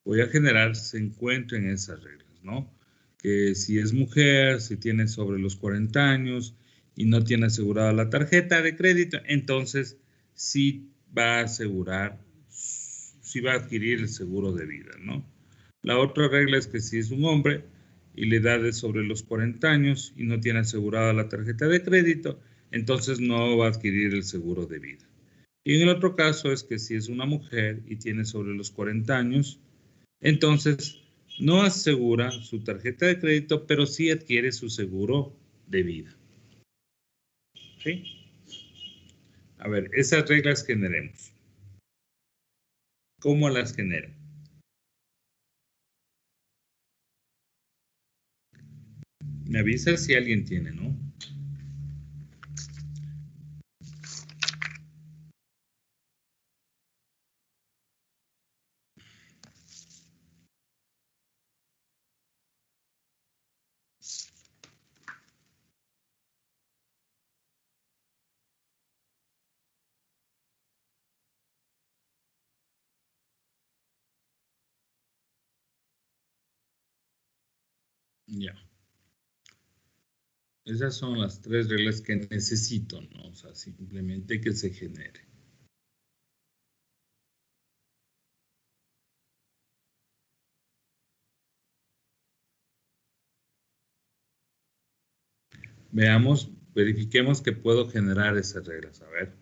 voy a generar se encuentren esas reglas, ¿no? Que si es mujer, si tiene sobre los 40 años y no tiene asegurada la tarjeta de crédito, entonces sí va a asegurar, sí va a adquirir el seguro de vida, ¿no? La otra regla es que si es un hombre y la edad es sobre los 40 años y no tiene asegurada la tarjeta de crédito, entonces no va a adquirir el seguro de vida. Y en el otro caso es que si es una mujer y tiene sobre los 40 años, entonces no asegura su tarjeta de crédito, pero sí adquiere su seguro de vida. ¿Sí? A ver, esas reglas generemos. ¿Cómo las genero? Me avisa si alguien tiene, ¿no? Ya. Esas son las 3 reglas que necesito, ¿no? O sea, simplemente que se genere. Veamos, verifiquemos que puedo generar esas reglas. A ver.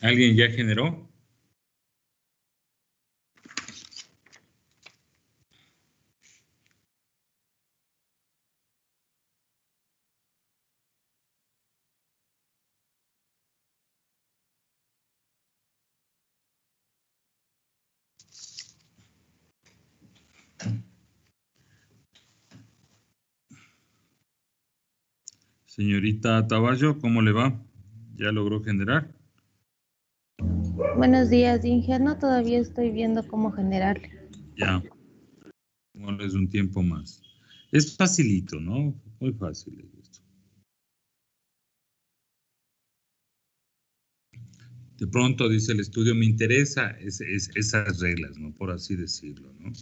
¿Alguien ya generó? Señorita Taballo, ¿cómo le va? ¿Ya logró generar? Buenos días, Inge. No, todavía estoy viendo cómo generarle. Ya, es un tiempo más. Es facilito, ¿no? Muy fácil es esto. De pronto, dice el estudio, me interesa esas reglas, ¿no? Por así decirlo, ¿no?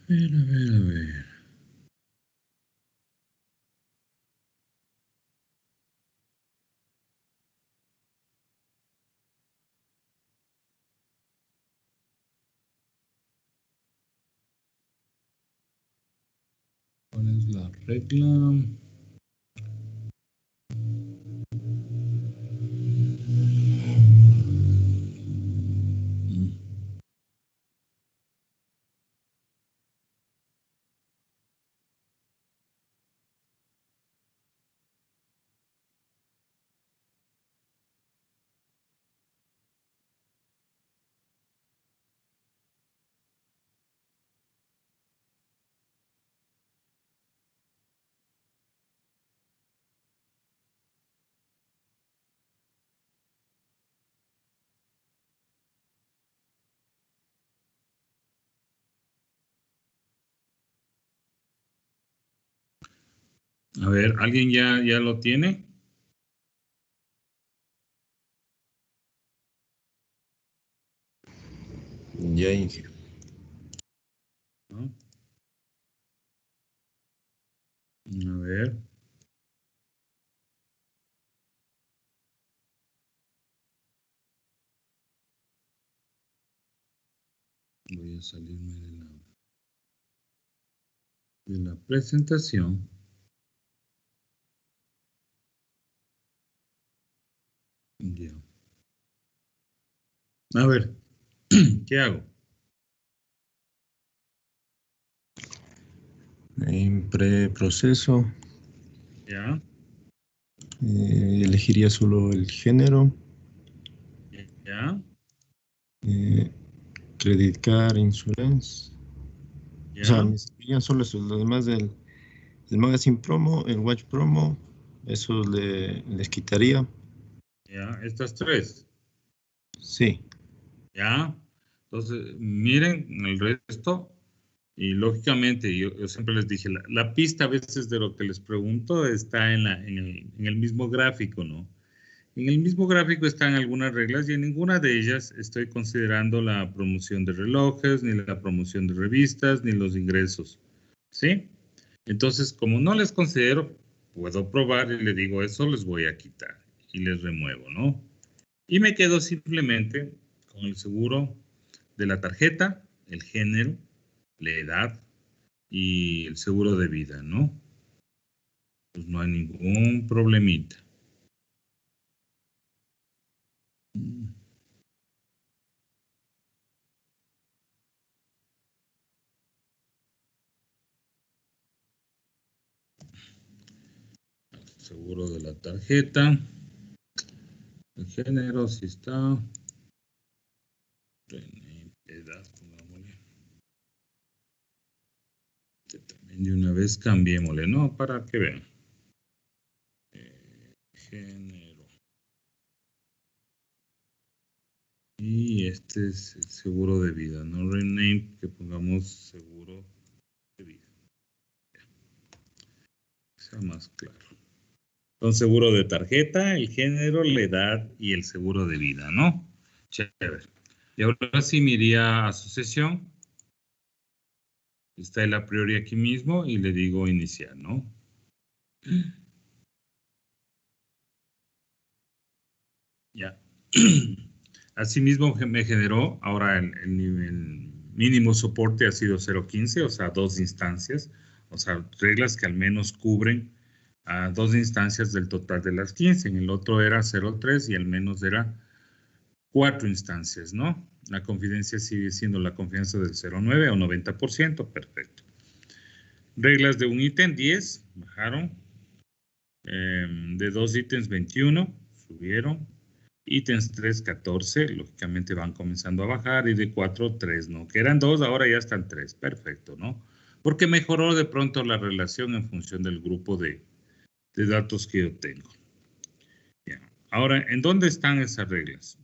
A ver. ¿Cuál es la regla? A ver, ¿alguien ya lo tiene? Ya, Inge. ¿No? A ver. Voy a salirme de la presentación. Ya. A ver, ¿qué hago? En preproceso, Ya, elegiría solo el género, ya, Credit Card, Insurance. O sea, ya, me servirían solo eso, lo demás del Magazine Promo, el Watch Promo, eso les quitaría. ya, estas tres. Sí, Ya. Entonces, miren el resto. Y lógicamente, yo siempre les dije, la pista a veces de lo que les pregunto está en el mismo gráfico, ¿no? En el mismo gráfico están algunas reglas y en ninguna de ellas estoy considerando la promoción de relojes, ni la promoción de revistas, ni los ingresos, ¿sí? Entonces, como no les considero, puedo probar y le digo, eso les voy a quitar y les remuevo, ¿no? Y me quedo simplemente con el seguro de la tarjeta, el género, la edad y el seguro de vida, ¿no? Pues no hay ningún problemita. Seguro de la tarjeta. El género, si está. Edad, pongámosle. También de una vez cambiémosle, ¿no? Para que vean. Género. Y este es el seguro de vida, no rename, que pongamos seguro de vida. Que sea más claro. Son seguro de tarjeta, el género, la edad y el seguro de vida, ¿no? Chévere. Y ahora sí me iría a sucesión. Está el a priori aquí mismo y le digo iniciar, ¿no? Ya. Asimismo me generó, ahora el nivel mínimo soporte ha sido 0.15, o sea, 2 instancias, o sea, reglas que al menos cubren a 2 instancias del total de las 15. En el otro era 0.3 y al menos era 4 instancias, ¿no? La confidencia sigue siendo la confianza del 0.9 o 90%, perfecto. Reglas de un ítem, 10, bajaron. De 2 ítems, 21, subieron. Ítems 3, 14, lógicamente van comenzando a bajar. Y de 4, 3, ¿no? Que eran 2, ahora ya están 3, perfecto, ¿no? Porque mejoró de pronto la relación en función del grupo de datos que yo tengo. Ya. Ahora, ¿en dónde están esas reglas?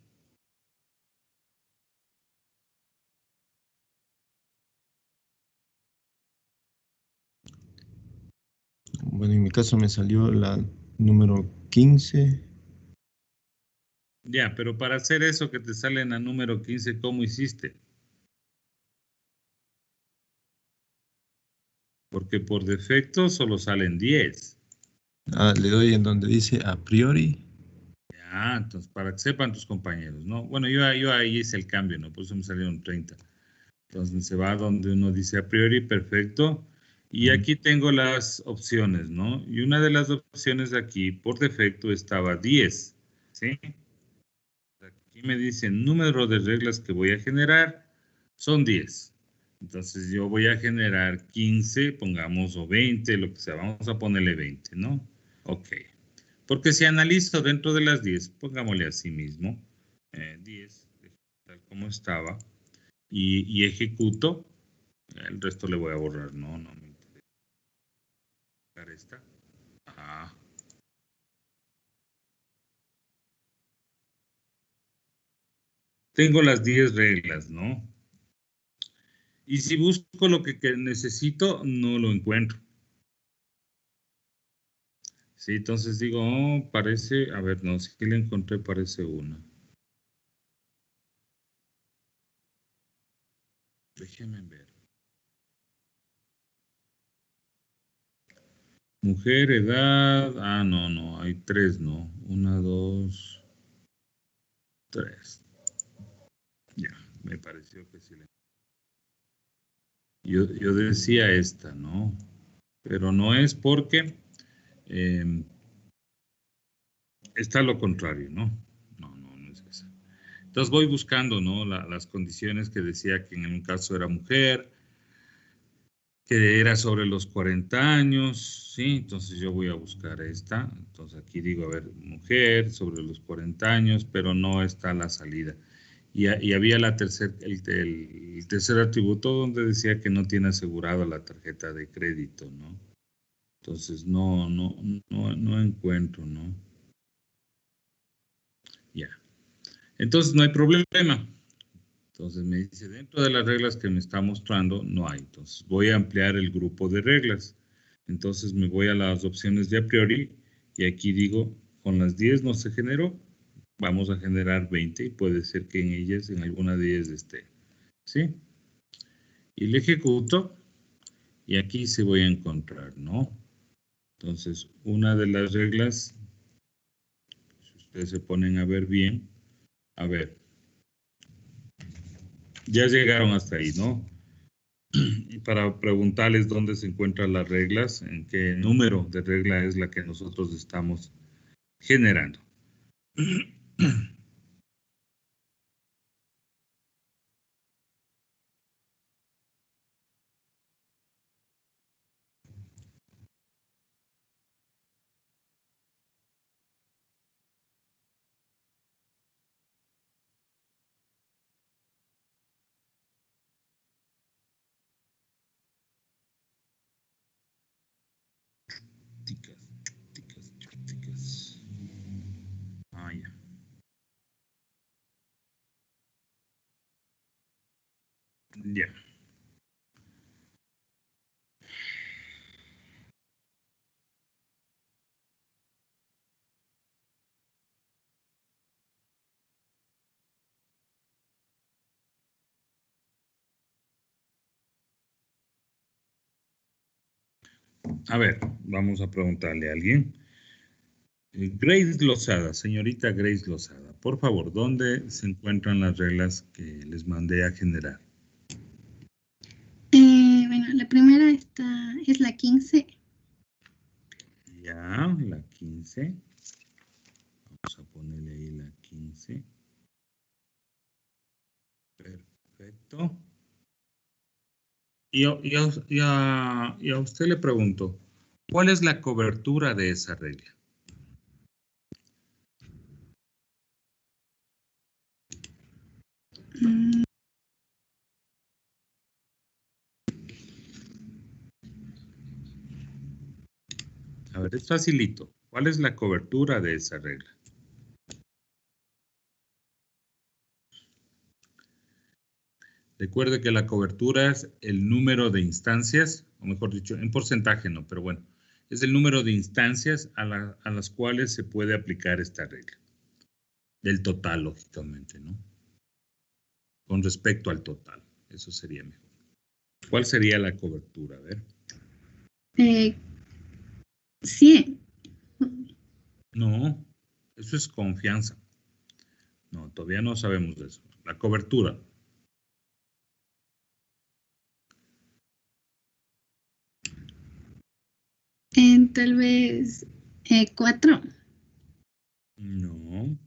bueno, en mi caso me salió la número 15. Ya, pero para hacer eso que te sale en la número 15, ¿cómo hiciste? Porque por defecto solo salen 10. Le doy en donde dice a priori. Ya, entonces para que sepan tus compañeros, ¿no? Bueno, yo ahí hice el cambio, ¿no? Por eso me salieron 30. Entonces se va donde uno dice a priori, perfecto. Y aquí tengo las opciones, ¿no? Y una de las opciones aquí, por defecto, estaba 10, ¿sí? Aquí me dice número de reglas que voy a generar, son 10. Entonces yo voy a generar 15, pongamos, o 20, lo que sea. Vamos a ponerle 20, ¿no? Ok. Porque si analizo dentro de las 10, pongámosle así mismo, 10, tal como estaba, y ejecuto, el resto le voy a borrar, no me interesa. Esta. Ah. Tengo las 10 reglas, ¿no? Y si busco lo que necesito, no lo encuentro. Sí, entonces digo, oh, parece, a ver, no, si le encontré, parece una. Déjenme ver. Mujer, edad, no, hay 3, ¿no? 1, 2, 3. Ya, me pareció que sí. Yo decía esta, ¿no? Pero no es porque está lo contrario, ¿no? No es esa. Entonces voy buscando, ¿no? Las condiciones que decía que en un caso era mujer, que era sobre los 40 años, ¿sí? Entonces yo voy a buscar esta. Entonces aquí digo, a ver, mujer sobre los 40 años, pero no está la salida. Y había el tercer atributo donde decía que no tiene asegurado la tarjeta de crédito, ¿no? Entonces no encuentro, ¿no? Ya. Entonces no hay problema. Entonces me dice, dentro de las reglas que me está mostrando, no hay. Entonces voy a ampliar el grupo de reglas. Entonces me voy a las opciones de a priori y aquí digo, con las 10 no se generó, vamos a generar 20 y puede ser que en ellas, en alguna de ellas esté. ¿Sí? Y le ejecuto y aquí se voy a encontrar, ¿no? Entonces, una de las reglas, si ustedes se ponen a ver bien, a ver, ya llegaron hasta ahí, ¿no? Y para preguntarles dónde se encuentran las reglas, en qué número de regla es la que nosotros estamos generando. Ticas. Ah, ya. Ya. A ver, vamos a preguntarle a alguien. Grace Lozada, señorita Grace Lozada, por favor, ¿dónde se encuentran las reglas que les mandé a generar? Bueno, la primera es la 15. Ya, la 15. Vamos a ponerle ahí la 15. Perfecto. Y a usted le pregunto, ¿cuál es la cobertura de esa regla? A ver, es facilito. ¿Cuál es la cobertura de esa regla? Recuerde que la cobertura es el número de instancias, o mejor dicho, en porcentaje no, pero bueno, es el número de instancias a las cuales se puede aplicar esta regla. Del total, lógicamente, ¿no? Con respecto al total, eso sería mejor. ¿Cuál sería la cobertura? A ver. 100. No, eso es confianza. No, todavía no sabemos de eso. La cobertura. Tal vez 4. No,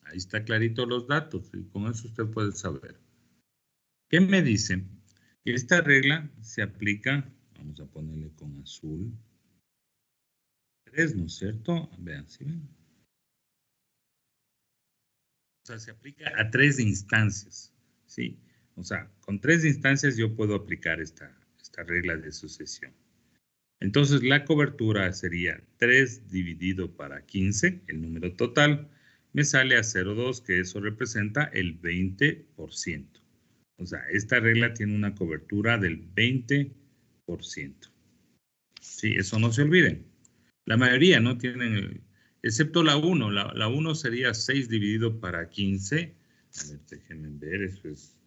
ahí está clarito los datos y con eso usted puede saber. ¿Qué me dice? Esta regla se aplica, vamos a ponerle con azul, 3, ¿no es cierto? Vean, ¿sí ven? O sea, se aplica a 3 instancias, ¿sí? O sea, con 3 instancias yo puedo aplicar esta regla de sucesión. Entonces, la cobertura sería 3 dividido para 15, el número total, me sale a 0,2, que eso representa el 20%. O sea, esta regla tiene una cobertura del 20%. Sí, eso no se olviden. La mayoría no tienen, excepto la 1. La 1 sería 6 dividido para 15. A ver, déjenme ver, eso es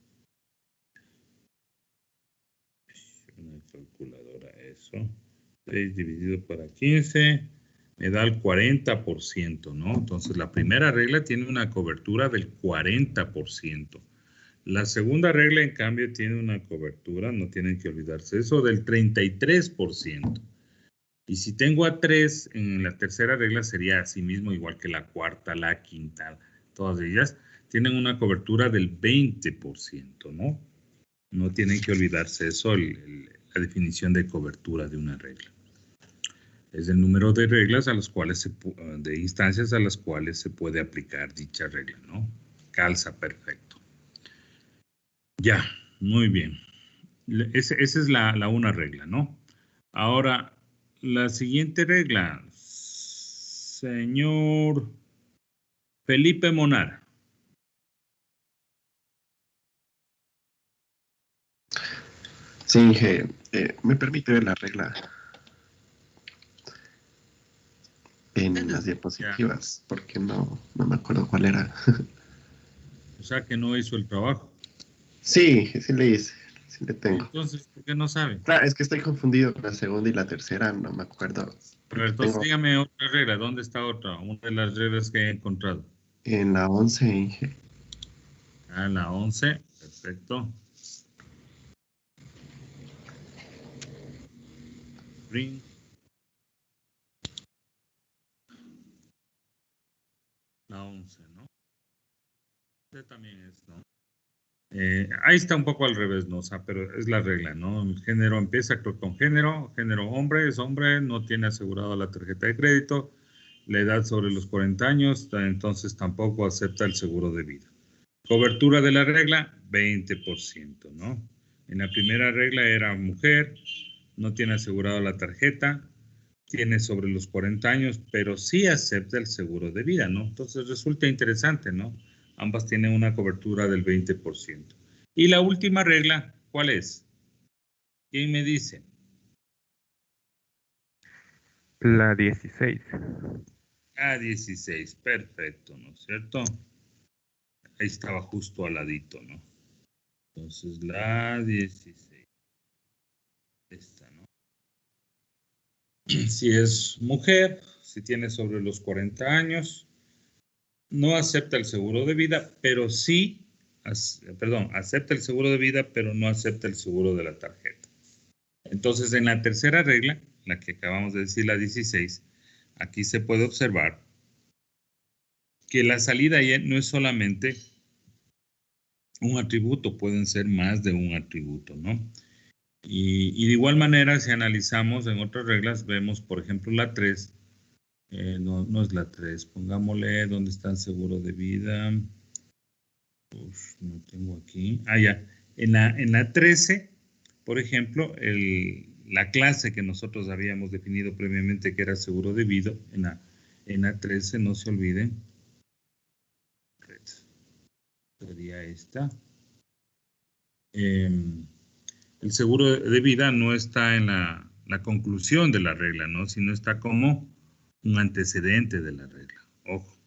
una calculadora, eso. 6 dividido para 15 me da el 40%, ¿no? Entonces, la primera regla tiene una cobertura del 40%. La segunda regla, en cambio, tiene una cobertura, no tienen que olvidarse, eso del 33%. Y si tengo a 3, en la tercera regla sería así mismo, igual que la cuarta, la quinta, todas ellas tienen una cobertura del 20%, ¿no? No tienen que olvidarse eso, la definición de cobertura de una regla. Es el número de reglas a las cuales de instancias a las cuales se puede aplicar dicha regla, ¿no? Calza perfecto. Ya, muy bien. Esa es la una regla, ¿no? Ahora, la siguiente regla. Señor Felipe Monar. Sí, Inge, ¿me permite ver la regla en las diapositivas? Porque no me acuerdo cuál era. O sea que no hizo el trabajo. Sí, sí le hice, sí le tengo. Entonces, ¿por qué no sabe? Claro, es que estoy confundido con la segunda y la tercera, no me acuerdo. Pero entonces dígame otra regla. ¿Dónde está otra? Una de las reglas que he encontrado. En la 11, Inge. Ah, en la 11. Perfecto. Bring. La 11, ¿no? Este también es, ¿no? Ahí está un poco al revés, ¿no? O sea, pero es la regla, ¿no? El género empieza con género hombre, es hombre, no tiene asegurado la tarjeta de crédito, la edad sobre los 40 años, entonces tampoco acepta el seguro de vida. Cobertura de la regla, 20%, ¿no? En la primera regla era mujer, no tiene asegurado la tarjeta, tiene sobre los 40 años, pero sí acepta el seguro de vida, ¿no? Entonces resulta interesante, ¿no? Ambas tienen una cobertura del 20%. Y la última regla, ¿cuál es? ¿Quién me dice? La 16. Ah, 16, perfecto, ¿no es cierto? Ahí estaba justo al ladito, ¿no? Entonces, la 16. Esta, ¿no? Si es mujer, si tiene sobre los 40 años, no acepta el seguro de vida, pero sí, acepta el seguro de vida, pero no acepta el seguro de la tarjeta. Entonces, en la tercera regla, la que acabamos de decir, la 16, aquí se puede observar que la salida ya no es solamente un atributo, pueden ser más de un atributo, ¿no? Y de igual manera, si analizamos en otras reglas, vemos, por ejemplo, la 3, no es la 3, pongámosle dónde está el seguro de vida. Uf, no tengo aquí. Ah, ya. En la 13, por ejemplo, la clase que nosotros habíamos definido previamente que era seguro de vida, en la 13, no se olviden, sería esta. El seguro de vida no está en la conclusión de la regla, ¿no? Sino está como un antecedente de la regla. Ojo.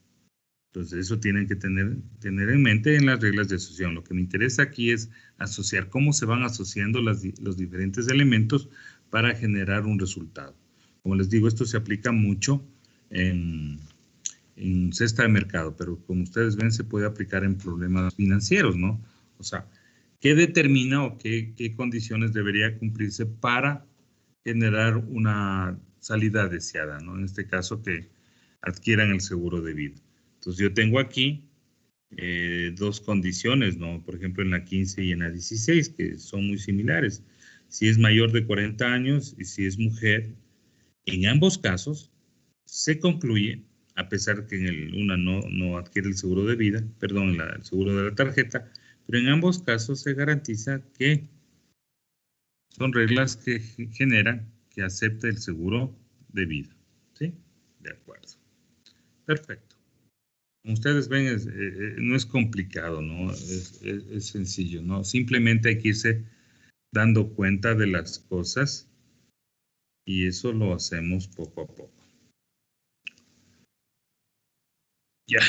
Entonces, eso tienen que tener en mente en las reglas de asociación. Lo que me interesa aquí es asociar cómo se van asociando los diferentes elementos para generar un resultado. Como les digo, esto se aplica mucho en cesta de mercado, pero como ustedes ven, se puede aplicar en problemas financieros, ¿no? O sea, ¿qué determina o qué condiciones debería cumplirse para generar una salida deseada, ¿no? En este caso, que adquieran el seguro de vida. Entonces, yo tengo aquí dos condiciones, ¿no? Por ejemplo, en la 15 y en la 16, que son muy similares. Si es mayor de 40 años y si es mujer, en ambos casos se concluye, a pesar que en una no adquiere el seguro de vida, perdón, el seguro de la tarjeta, pero en ambos casos se garantiza que son reglas que generan que acepte el seguro de vida. ¿Sí? De acuerdo. Perfecto. Como ustedes ven, no es complicado, ¿no? Es sencillo, ¿no? Simplemente hay que irse dando cuenta de las cosas y eso lo hacemos poco a poco. Ya.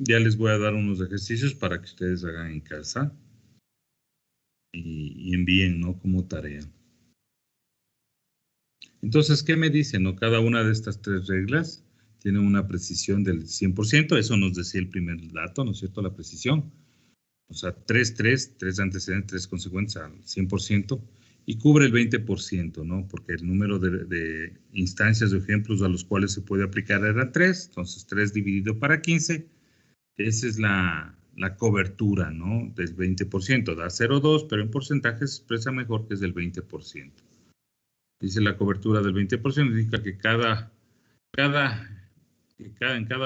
Ya les voy a dar unos ejercicios para que ustedes hagan en casa y envíen, ¿no? Como tarea. Entonces, ¿qué me dicen? ¿No? Cada una de estas tres reglas tiene una precisión del 100%. Eso nos decía el primer dato, ¿no es cierto? La precisión. O sea, tres antecedentes, tres consecuencias al 100%. Y cubre el 20%, ¿no? Porque el número de instancias o ejemplos a los cuales se puede aplicar era 3. Entonces, 3 dividido para 15. Esa es la cobertura, ¿no? Del 20%. Da 0,2, pero en porcentaje se expresa mejor que es del 20%. Dice la cobertura del 20%, indica que en cada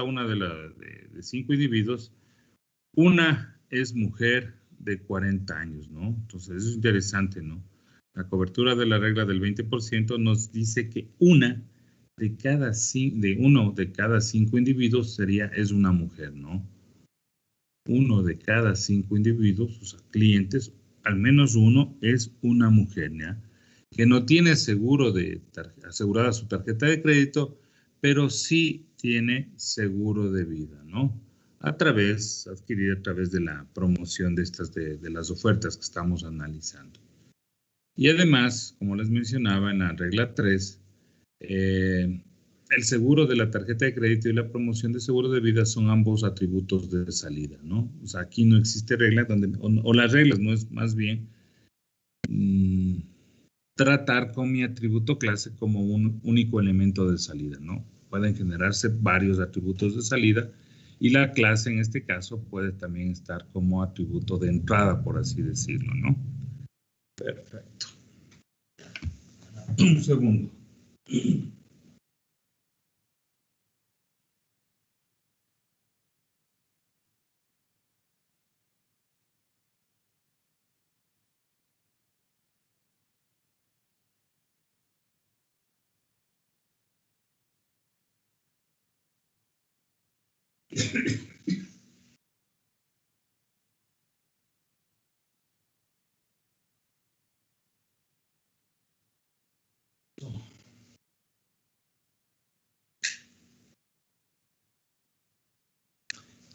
una de 5 individuos, una es mujer de 40 años, ¿no? Entonces, eso es interesante, ¿no? La cobertura de la regla del 20% nos dice que uno de cada 5 individuos es una mujer, ¿no? Uno de cada 5 individuos, o sea, clientes, al menos uno es una mujer, ¿ya? Que no tiene asegurada su tarjeta de crédito, pero sí tiene seguro de vida, ¿no? Adquirida a través de la promoción de las ofertas que estamos analizando. Y además, como les mencionaba en la regla 3, el seguro de la tarjeta de crédito y la promoción de seguro de vida son ambos atributos de salida, ¿no? O sea, aquí no existe regla o las reglas, no es más bien tratar con mi atributo clase como un único elemento de salida, ¿no? Pueden generarse varios atributos de salida y la clase en este caso puede también estar como atributo de entrada, por así decirlo, ¿no? Perfecto. Un segundo.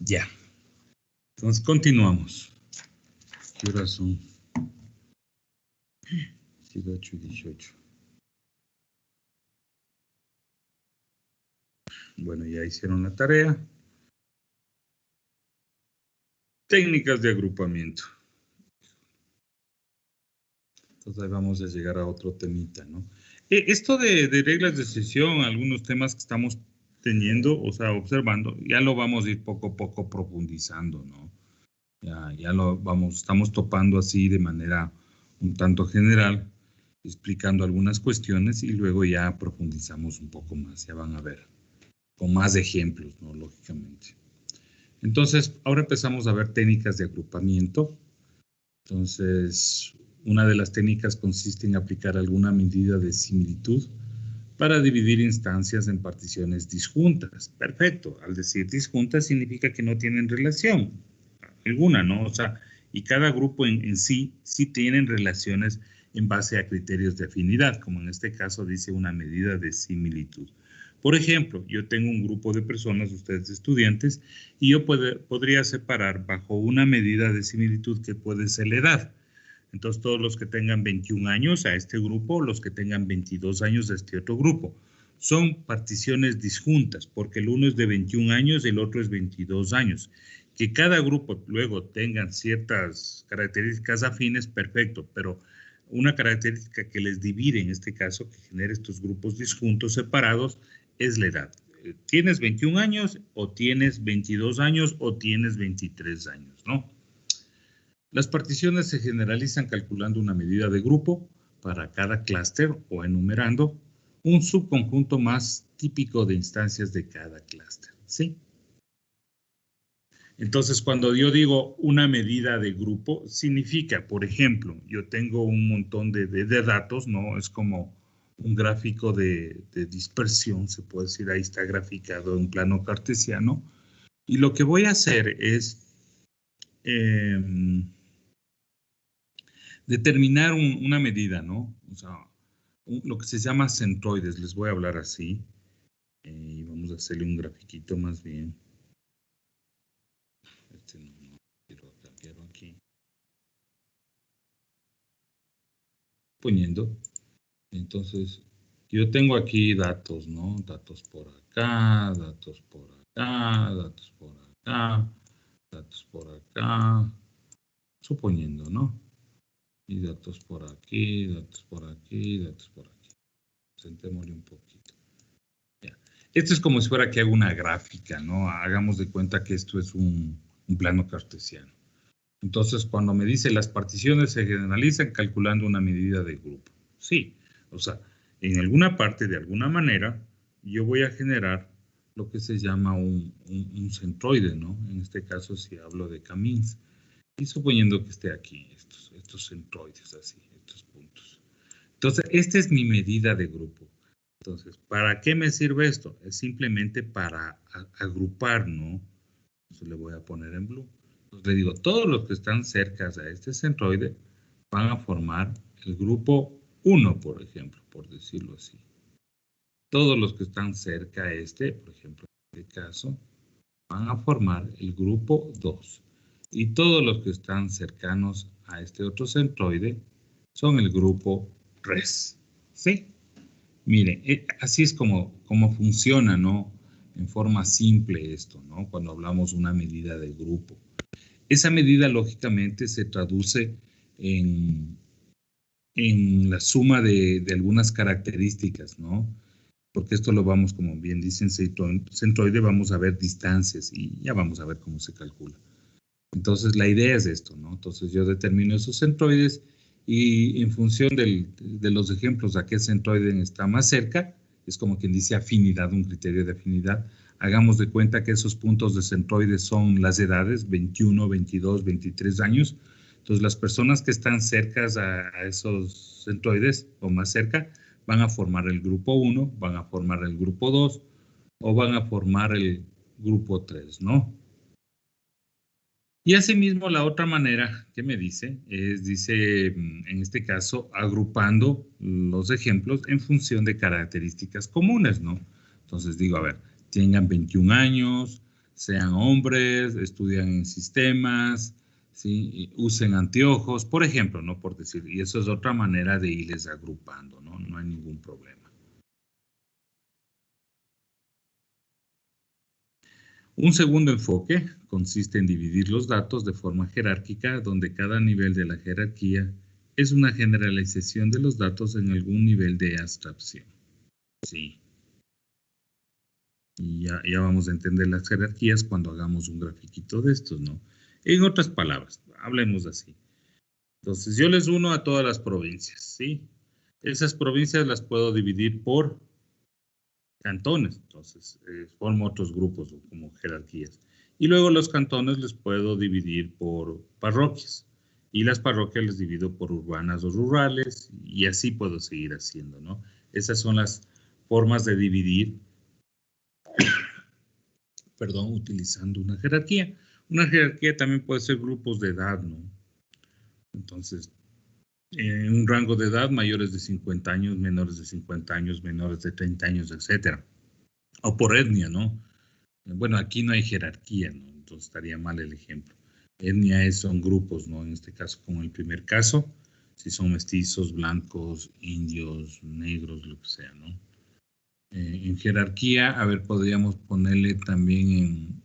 Ya. Entonces, continuamos. ¿Qué horas son? 18 y 18. Bueno, ya hicieron la tarea. Técnicas de agrupamiento. Entonces, ahí vamos a llegar a otro temita, ¿no? Esto de reglas de sesión, algunos temas que estamos teniendo, o sea, observando, ya lo vamos a ir poco a poco profundizando, ¿no? Ya estamos topando así de manera un tanto general, explicando algunas cuestiones y luego ya profundizamos un poco más, ya van a ver, con más ejemplos, ¿no? Lógicamente. Entonces, ahora empezamos a ver técnicas de agrupamiento. Entonces, una de las técnicas consiste en aplicar alguna medida de similitud para dividir instancias en particiones disjuntas. Perfecto. Al decir disjuntas significa que no tienen relación alguna, ¿no? O sea, y cada grupo en sí tienen relaciones en base a criterios de afinidad, como en este caso dice una medida de similitud. Por ejemplo, yo tengo un grupo de personas, ustedes estudiantes, y yo podría separar bajo una medida de similitud que puede ser la edad. Entonces, todos los que tengan 21 años a este grupo, los que tengan 22 años a este otro grupo. Son particiones disjuntas, porque el uno es de 21 años y el otro es 22 años. Que cada grupo luego tengan ciertas características afines, perfecto, pero una característica que les divide, en este caso, que genera estos grupos disjuntos separados, es la edad. ¿Tienes 21 años o tienes 22 años o tienes 23 años, no? Las particiones se generalizan calculando una medida de grupo para cada clúster o enumerando un subconjunto más típico de instancias de cada clúster, ¿sí? Entonces, cuando yo digo una medida de grupo, significa, por ejemplo, yo tengo un montón de datos, ¿no? Es como un gráfico de dispersión, se puede decir, ahí está graficado en plano cartesiano. Y lo que voy a hacer es determinar una medida, ¿no? O sea, lo que se llama centroides, les voy a hablar así. Y vamos a hacerle un grafiquito más bien. Este no quiero cambiarlo aquí. Poniendo. Entonces, Yo tengo aquí datos, ¿no? Datos por acá, datos por acá, datos por acá, datos por acá, suponiendo, ¿no? Y datos por aquí, datos por aquí, datos por aquí. Sentémosle un poquito. Ya. Esto es como si fuera que hago una gráfica, ¿no? Hagamos de cuenta que esto es un plano cartesiano. Entonces, cuando me dice las particiones se generalizan calculando una medida de grupo. Sí, o sea, en alguna parte, de alguna manera, yo voy a generar lo que se llama un centroide, ¿no? En este caso, si hablo de Camins. Y suponiendo que esté aquí, estos centroides, así, estos puntos. Entonces, esta es mi medida de grupo. Entonces, ¿para qué me sirve esto? Es simplemente para agrupar, ¿no? Entonces le voy a poner en blue. Entonces le digo, todos los que están cerca a este centroide van a formar el grupo 1, por ejemplo, por decirlo así. Todos los que están cerca a este, por ejemplo, en este caso, van a formar el grupo 2. Y todos los que están cercanos a este otro centroide son el grupo 3. ¿Sí? Miren, así es como funciona, ¿no? En forma simple esto, ¿no? Cuando hablamos de una medida de grupo. Esa medida, lógicamente, se traduce en la suma de algunas características, ¿no? Porque esto lo vamos, como bien dicen, centroide, vamos a ver distancias y ya vamos a ver cómo se calcula. Entonces, la idea es esto, ¿no? Entonces, yo determino esos centroides y en función de los ejemplos a qué centroide está más cerca, es como quien dice afinidad, un criterio de afinidad. Hagamos de cuenta que esos puntos de centroides son las edades, 21, 22, 23 años. Entonces, las personas que están cercas a esos centroides o más cerca van a formar el grupo 1, van a formar el grupo 2 o van a formar el grupo 3, ¿no? Y asimismo, la otra manera que me dice es, en este caso, agrupando los ejemplos en función de características comunes, ¿no? Entonces digo, a ver, tengan 21 años, sean hombres, estudian en sistemas, ¿sí? Usen anteojos, por ejemplo, ¿no? Por decir, y eso es otra manera de irles agrupando, ¿no? No hay ningún problema. Un segundo enfoque consiste en dividir los datos de forma jerárquica, donde cada nivel de la jerarquía es una generalización de los datos en algún nivel de abstracción. Sí. Y ya vamos a entender las jerarquías cuando hagamos un grafiquito de estos, ¿no? En otras palabras, hablemos así. Entonces, yo les uno a todas las provincias, ¿sí? Esas provincias las puedo dividir por cantones, entonces formo otros grupos como jerarquías. Y luego los cantones les puedo dividir por parroquias. Y las parroquias les divido por urbanas o rurales, y así puedo seguir haciendo, ¿no? Esas son las formas de dividir, perdón, utilizando una jerarquía. Una jerarquía también puede ser grupos de edad, ¿no? Entonces, en un rango de edad, mayores de 50 años, menores de 50 años, menores de 30 años, etcétera. O por etnia, ¿no? Bueno, aquí no hay jerarquía, ¿no? Entonces estaría mal el ejemplo. Etnia son grupos, ¿no? En este caso, como el primer caso, si son mestizos, blancos, indios, negros, lo que sea, ¿no? En jerarquía, a ver, podríamos ponerle también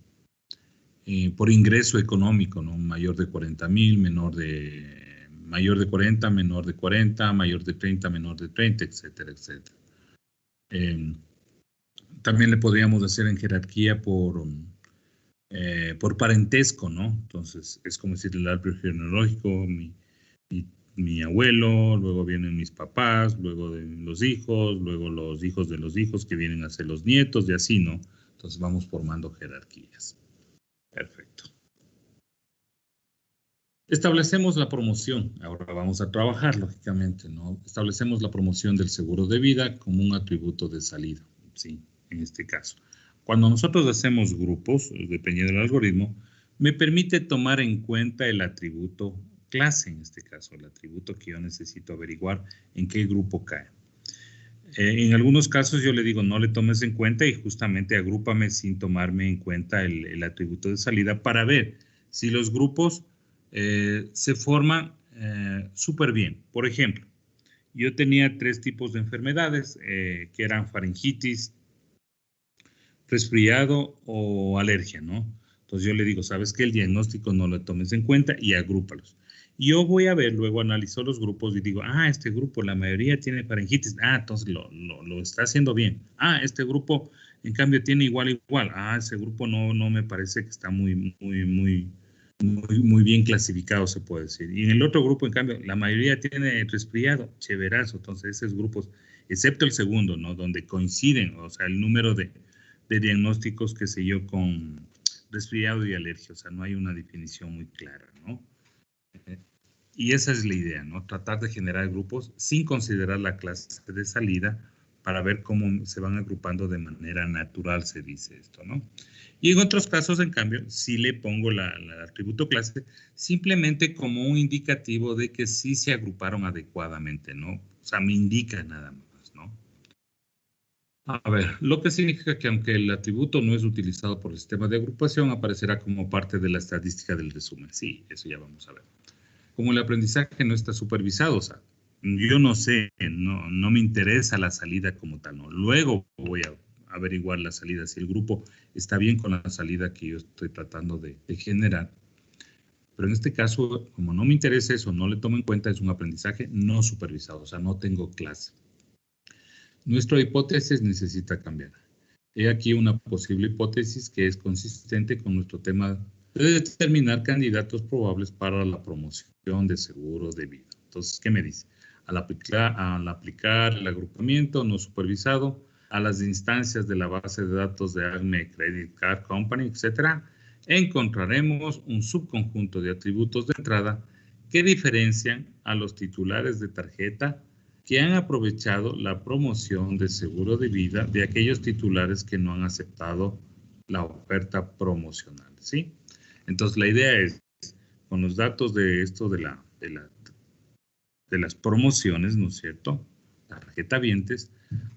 por ingreso económico, ¿no? Mayor de 40,000, mayor de 40, menor de 40, mayor de 30, menor de 30, etcétera, etcétera. También le podríamos hacer en jerarquía por parentesco, ¿no? Entonces, es como decir el árbol genealógico, mi abuelo, luego vienen mis papás, luego los hijos de los hijos que vienen a ser los nietos y así, ¿no? Entonces vamos formando jerarquías. Perfecto. Establecemos la promoción. Ahora vamos a trabajar, lógicamente, ¿no? Establecemos la promoción del seguro de vida como un atributo de salida, ¿sí? En este caso. Cuando nosotros hacemos grupos, dependiendo del algoritmo, me permite tomar en cuenta el atributo clase, en este caso, el atributo que yo necesito averiguar en qué grupo cae. En algunos casos yo le digo, no le tomes en cuenta y justamente agrúpame sin tomarme en cuenta el atributo de salida para ver si los grupos se forman súper bien. Por ejemplo, yo tenía 3 tipos de enfermedades, que eran faringitis, resfriado o alergia, ¿no? Entonces yo le digo, ¿sabes qué? El diagnóstico no lo tomes en cuenta y agrúpalos. Yo voy a ver, luego analizo los grupos y digo, este grupo, la mayoría tiene faringitis. Entonces lo está haciendo bien. Este grupo, en cambio, tiene igual. Ese grupo no me parece que está muy bien clasificado, se puede decir. Y en el otro grupo, en cambio, la mayoría tiene resfriado, chéverazo. Entonces, esos grupos, excepto el segundo, ¿no? Donde coinciden, o sea, el número de diagnósticos, qué sé yo, con resfriado y alergia. O sea, no hay una definición muy clara, ¿no? Y esa es la idea, ¿no? Tratar de generar grupos sin considerar la clase de salida para ver cómo se van agrupando de manera natural, se dice esto, ¿no? Y en otros casos, en cambio, sí le pongo el atributo clase simplemente como un indicativo de que sí se agruparon adecuadamente, ¿no? O sea, me indica nada más, ¿no? A ver, lo que significa que aunque el atributo no es utilizado por el sistema de agrupación, aparecerá como parte de la estadística del resumen. Sí, eso ya vamos a ver. Como el aprendizaje no está supervisado, o sea, yo no sé, no me interesa la salida como tal, ¿no? Luego voy a averiguar la salida, si el grupo está bien con la salida que yo estoy tratando de generar. Pero en este caso, como no me interesa eso, no le tomo en cuenta, es un aprendizaje no supervisado, o sea, no tengo clase. Nuestra hipótesis necesita cambiar. He aquí una posible hipótesis que es consistente con nuestro tema de determinar candidatos probables para la promoción de seguro de vida. Entonces, ¿qué me dice? Al aplicar el agrupamiento no supervisado a las instancias de la base de datos de ACME Credit Card Company, etc., encontraremos un subconjunto de atributos de entrada que diferencian a los titulares de tarjeta que han aprovechado la promoción de seguro de vida de aquellos titulares que no han aceptado la oferta promocional, ¿sí? Entonces, la idea es, con los datos de esto de las promociones, ¿no es cierto? Tarjetavientes,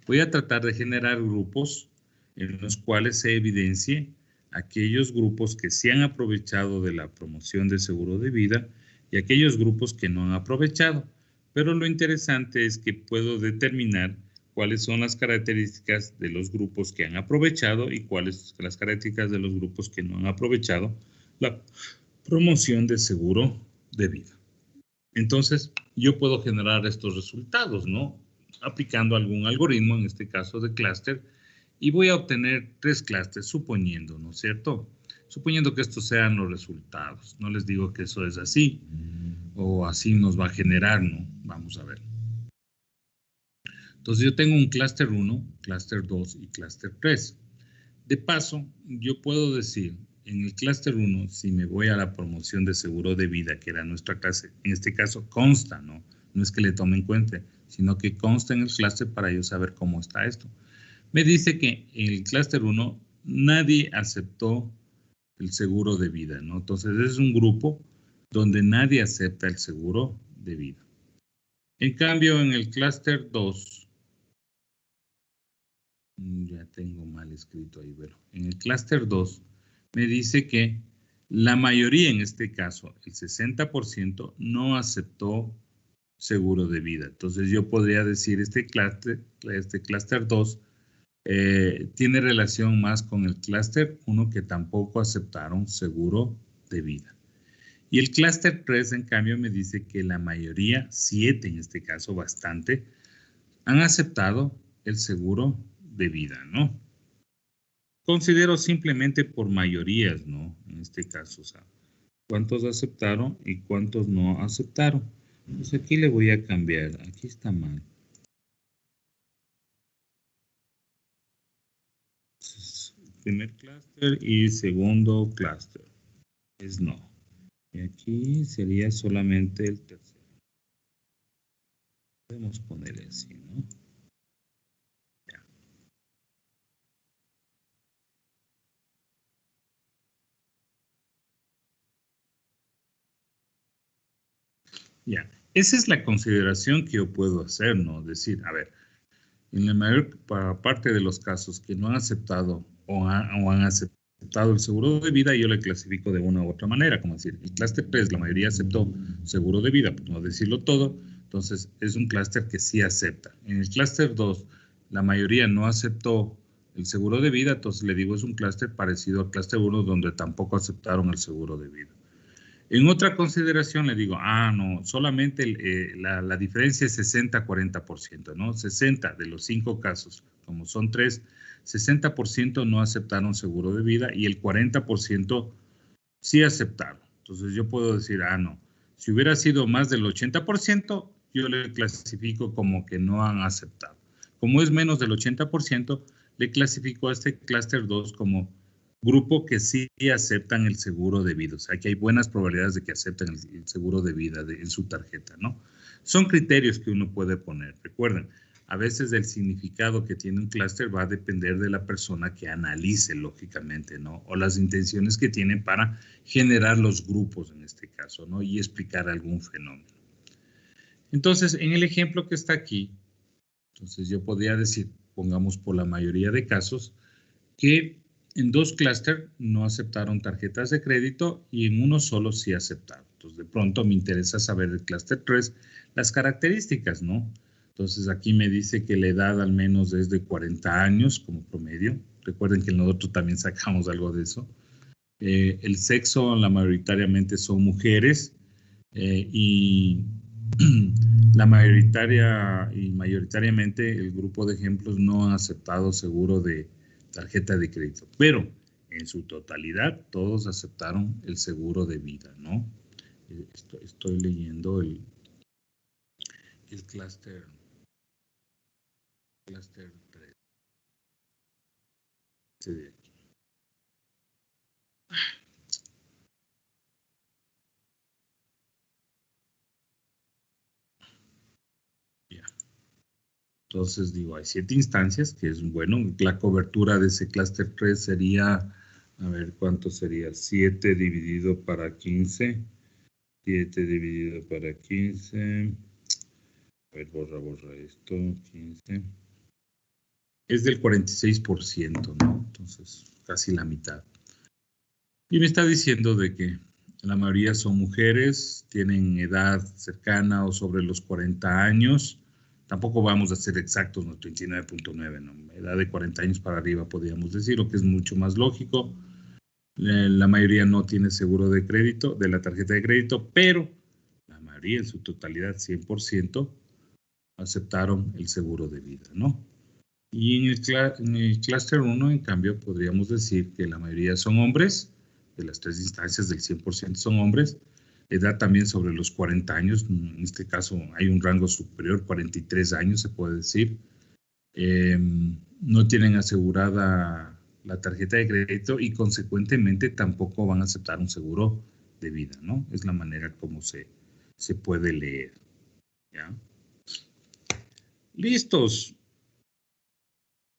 voy a tratar de generar grupos en los cuales se evidencie aquellos grupos que sí han aprovechado de la promoción de seguro de vida y aquellos grupos que no han aprovechado. Pero lo interesante es que puedo determinar cuáles son las características de los grupos que han aprovechado y cuáles son las características de los grupos que no han aprovechado la promoción de seguro de vida. Entonces, yo puedo generar estos resultados, ¿no? Aplicando algún algoritmo, en este caso de clúster, y voy a obtener 3 clústeres, suponiendo, ¿no es cierto? Suponiendo que estos sean los resultados. No les digo que eso es así, o así nos va a generar, ¿no? Vamos a ver. Entonces, yo tengo un clúster 1, clúster 2 y clúster 3. De paso, yo puedo decir, en el clúster 1, si me voy a la promoción de seguro de vida, que era nuestra clase, en este caso consta, ¿no? No es que le tome en cuenta, sino que consta en el clúster para yo saber cómo está esto. Me dice que en el clúster 1 nadie aceptó el seguro de vida, ¿no? Entonces es un grupo donde nadie acepta el seguro de vida. En cambio, en el clúster 2, ya tengo mal escrito ahí, pero en el clúster 2 me dice que la mayoría, en este caso, el 60%, no aceptó seguro de vida. Entonces yo podría decir este clúster 2 tiene relación más con el clúster 1 que tampoco aceptaron seguro de vida. Y el clúster 3, en cambio, me dice que la mayoría, 7 en este caso, bastante, han aceptado el seguro de vida, ¿no? Considero simplemente por mayorías, ¿no? En este caso, o sea, cuántos aceptaron y cuántos no aceptaron. Pues aquí le voy a cambiar, aquí está mal. Primer clúster y segundo clúster es no. Y aquí sería solamente el tercero. Podemos ponerle así, ¿no? Ya. Ya. Esa es la consideración que yo puedo hacer, ¿no? Decir, a ver, en la mayor parte de los casos que no han aceptado o han aceptado el seguro de vida, yo le clasifico de una u otra manera, como decir, el clúster 3, la mayoría aceptó seguro de vida, por no decirlo todo, Entonces, es un clúster que sí acepta. En el clúster 2, la mayoría no aceptó el seguro de vida, entonces le digo, es un clúster parecido al clúster 1, donde tampoco aceptaron el seguro de vida. En otra consideración le digo, no, solamente la diferencia es 60-40%, ¿no? 60 de los 5 casos, como son 3, 60% no aceptaron seguro de vida y el 40% sí aceptaron. Entonces yo puedo decir, no, si hubiera sido más del 80%, yo le clasifico como que no han aceptado. Como es menos del 80%, le clasifico a este clúster 2 como grupo que sí aceptan el seguro de vida. O sea, que hay buenas probabilidades de que acepten el seguro de vida en su tarjeta, ¿no? Son criterios que uno puede poner. Recuerden, a veces el significado que tiene un clúster va a depender de la persona que analice, lógicamente, ¿no? O las intenciones que tienen para generar los grupos, en este caso, ¿no? Y explicar algún fenómeno. Entonces, en el ejemplo que está aquí, entonces yo podría decir, pongamos por la mayoría de casos, que en 2 clústeres no aceptaron tarjetas de crédito y en uno solo sí aceptaron. Entonces, de pronto me interesa saber del clúster 3 las características, ¿no? Entonces, aquí me dice que la edad al menos es de 40 años como promedio. Recuerden que nosotros también sacamos algo de eso. El sexo, mayoritariamente son mujeres y mayoritariamente el grupo de ejemplos no han aceptado seguro de tarjeta de crédito, pero en su totalidad todos aceptaron el seguro de vida, ¿no? Estoy leyendo el clúster 3. Este de aquí. Entonces digo, hay 7 instancias, que es bueno. La cobertura de ese clúster 3 sería, a ver, ¿cuánto sería? 7 dividido para 15. 7 dividido para 15. A ver, borra esto. 15. Es del 46%, ¿no? Entonces, casi la mitad. Y me está diciendo de que la mayoría son mujeres, tienen edad cercana o sobre los 40 años. Tampoco vamos a ser exactos, no, 39.9, ¿no? Edad de 40 años para arriba, podríamos decir, lo que es mucho más lógico. La mayoría no tiene seguro de crédito, de la tarjeta de crédito, pero la mayoría en su totalidad, 100%, aceptaron el seguro de vida, ¿no? Y en el clúster 1, en cambio, podríamos decir que la mayoría son hombres, de las 3 instancias del 100% son hombres, edad también sobre los 40 años, en este caso hay un rango superior, 43 años se puede decir. No tienen asegurada la tarjeta de crédito y consecuentemente tampoco van a aceptar un seguro de vida, ¿no? Es la manera como se puede leer, ¿ya? ¿Listos?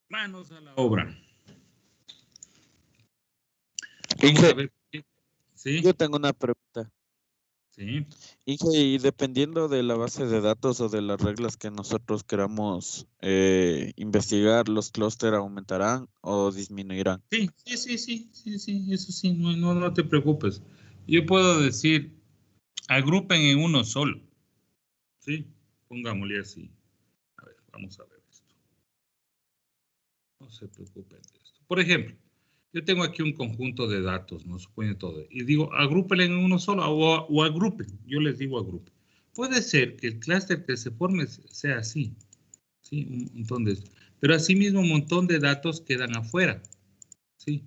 Manos a la obra. Vamos a ver. ¿Sí? Yo tengo una pregunta. Sí. Y dependiendo de la base de datos o de las reglas que nosotros queramos investigar, ¿los clústeres aumentarán o disminuirán? Sí, eso sí, no te preocupes. Yo puedo decir, agrupen en uno solo. ¿Sí? Pongámosle así. A ver, vamos a ver esto. No se preocupen de esto. Por ejemplo, yo tengo aquí un conjunto de datos, no supone todo. Y digo, agrúpenlo en uno solo o agrupen. Yo les digo agrupen. Puede ser que el clúster que se forme sea así. ¿Sí? Un montón de esto. Pero asimismo un montón de datos quedan afuera. ¿Sí?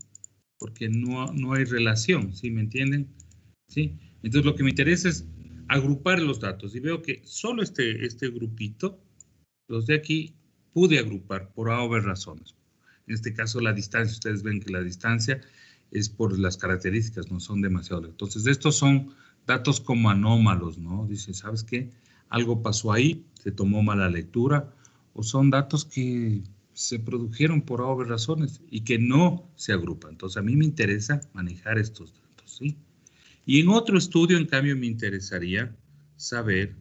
Porque no hay relación. ¿Sí? ¿Me entienden? ¿Sí? Entonces lo que me interesa es agrupar los datos. Y veo que solo este grupito, los de aquí, pude agrupar por A o B razones. En este caso, la distancia, ustedes ven que la distancia es por las características, no son demasiado. Entonces, estos son datos como anómalos, ¿no? Dice, ¿sabes qué? Algo pasó ahí, se tomó mala lectura, o son datos que se produjeron por obvias razones y que no se agrupan. Entonces, a mí me interesa manejar estos datos, ¿sí? Y en otro estudio, en cambio, me interesaría saber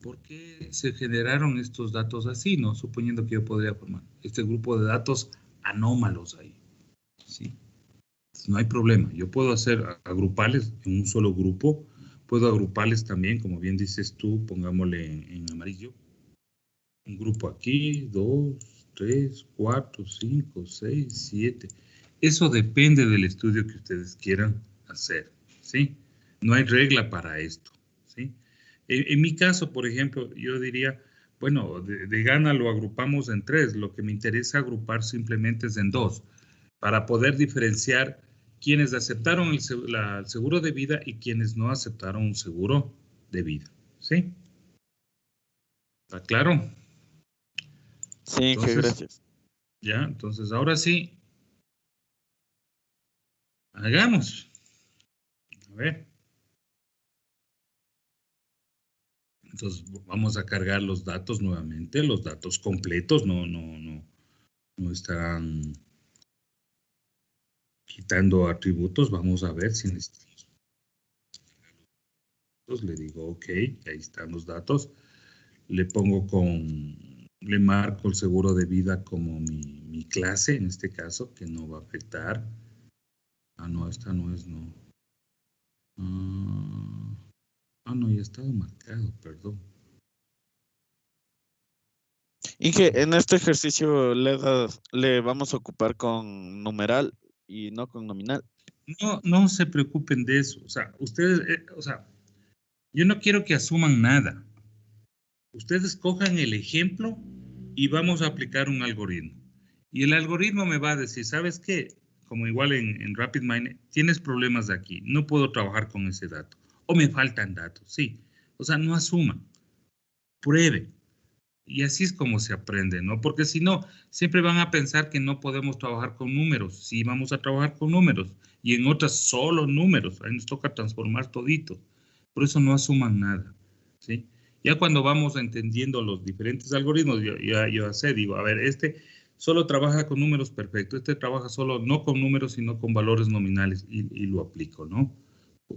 ¿por qué se generaron estos datos así, no? Suponiendo que yo podría formar este grupo de datos anómalos ahí, ¿sí? No hay problema. Yo puedo agruparles en un solo grupo Puedo agruparles también, como bien dices tú, pongámosle en amarillo. Un grupo aquí, 2, 3, 4, 5, 6, 7. Eso depende del estudio que ustedes quieran hacer, ¿sí? No hay regla para esto, ¿sí? En mi caso, por ejemplo, yo diría, bueno, de gana lo agrupamos en 3. Lo que me interesa agrupar simplemente es en 2, para poder diferenciar quienes aceptaron el seguro de vida y quienes no aceptaron un seguro de vida, ¿sí? ¿Está claro? Sí, Inge, gracias. Ya, entonces ahora sí, hagamos. A ver. Entonces vamos a cargar los datos nuevamente, los datos completos, no estarán quitando atributos. Vamos a ver si necesitamos. Le digo OK, ahí están los datos. Le marco el seguro de vida como mi clase, en este caso, que no va a afectar. Ah, no, esta no es, no. No, ya estaba marcado, perdón. Inge, en este ejercicio le vamos a ocupar con numeral y no con nominal. No se preocupen de eso. O sea, ustedes, yo no quiero que asuman nada. Ustedes cojan el ejemplo y vamos a aplicar un algoritmo. Y el algoritmo me va a decir, ¿sabes qué? Como igual en RapidMiner, tienes problemas aquí, no puedo trabajar con ese dato. O me faltan datos, sí. O sea, no asuman, prueben. Y así es como se aprende, ¿no? Porque si no, siempre van a pensar que no podemos trabajar con números. Sí, vamos a trabajar con números. Y en otras solo números. Ahí nos toca transformar todito. Por eso no asuman nada, ¿sí? Ya cuando vamos entendiendo los diferentes algoritmos, yo sé, digo, a ver, este solo trabaja con números, perfecto. Este trabaja solo no con números, sino con valores nominales y lo aplico, ¿no?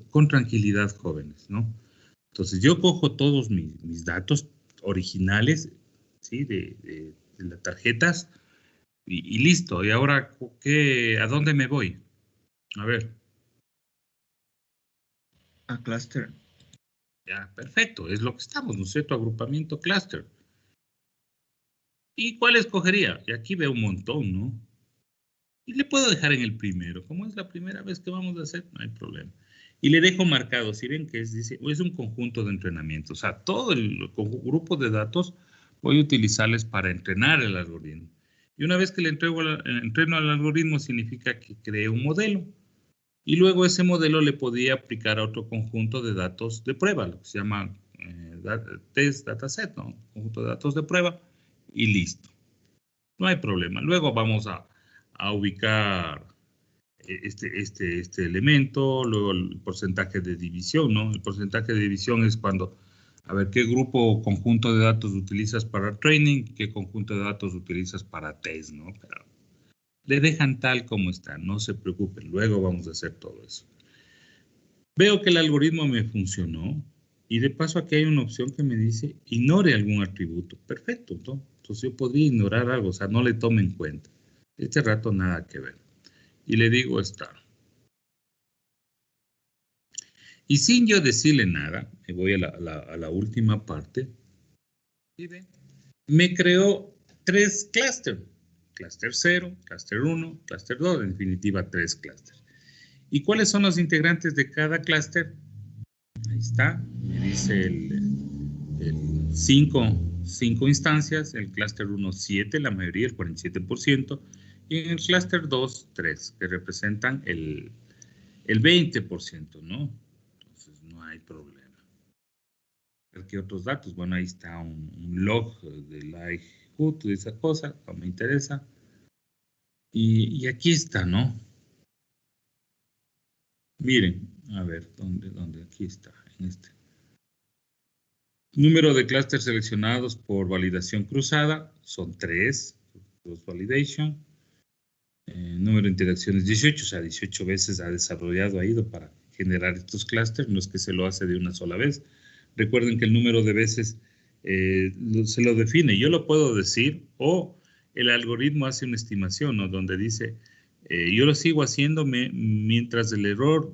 Con tranquilidad, jóvenes, ¿no? Entonces, yo cojo todos mis datos originales, ¿sí? De las tarjetas y listo. Y ahora, ¿a dónde me voy? A ver. A cluster. Ya, perfecto. Es lo que estamos, ¿no es cierto? Agrupamiento cluster. ¿Y cuál escogería? Y aquí veo un montón, ¿no? Y le puedo dejar en el primero. Como es la primera vez que vamos a hacer, no hay problema. Y le dejo marcado, si ven que dice, es un conjunto de entrenamiento. O sea, todo el grupo de datos voy a utilizarles para entrenar el algoritmo. Y una vez que le entreno al algoritmo, significa que creé un modelo. Y luego ese modelo le podía aplicar a otro conjunto de datos de prueba, lo que se llama test dataset, ¿no? Conjunto de datos de prueba, y listo. No hay problema. Luego vamos a ubicar este elemento, luego el porcentaje de división, ¿no? El porcentaje de división es cuando, a ver, ¿qué grupo o conjunto de datos utilizas para training? ¿Qué conjunto de datos utilizas para test, no? Pero le dejan tal como está, no se preocupen, luego vamos a hacer todo eso. Veo que el algoritmo me funcionó y de paso aquí hay una opción que me dice ignore algún atributo. Perfecto, ¿no? Entonces yo podría ignorar algo, o sea, no le tome en cuenta. Este rato nada que ver. Y le digo star. Y sin yo decirle nada, me voy a la última parte. Y ve, me creó 3 clústeres. Clúster 0, clúster 1, clúster 2, en definitiva 3 clústeres. ¿Y cuáles son los integrantes de cada clúster? Ahí está, me dice el 5 instancias, el clúster 1 7, la mayoría, el 47%, y en el clúster 2 3, que representan el 20%, ¿no? Entonces no hay problema. ¿Qué otros datos? Bueno, ahí está un log de likelihood de esa cosa, no me interesa. Y aquí está, ¿no? Miren, a ver, ¿dónde? Aquí está, en este. Número de clústeres seleccionados por validación cruzada, son 3, cross validation. Número de interacciones, 18, o sea, 18 veces ha desarrollado, ha ido para generar estos clústeres, no es que se lo hace de una sola vez. Recuerden que el número de veces se lo define, yo lo puedo decir, o el algoritmo hace una estimación, ¿no? Donde dice, yo lo sigo haciendo mientras el error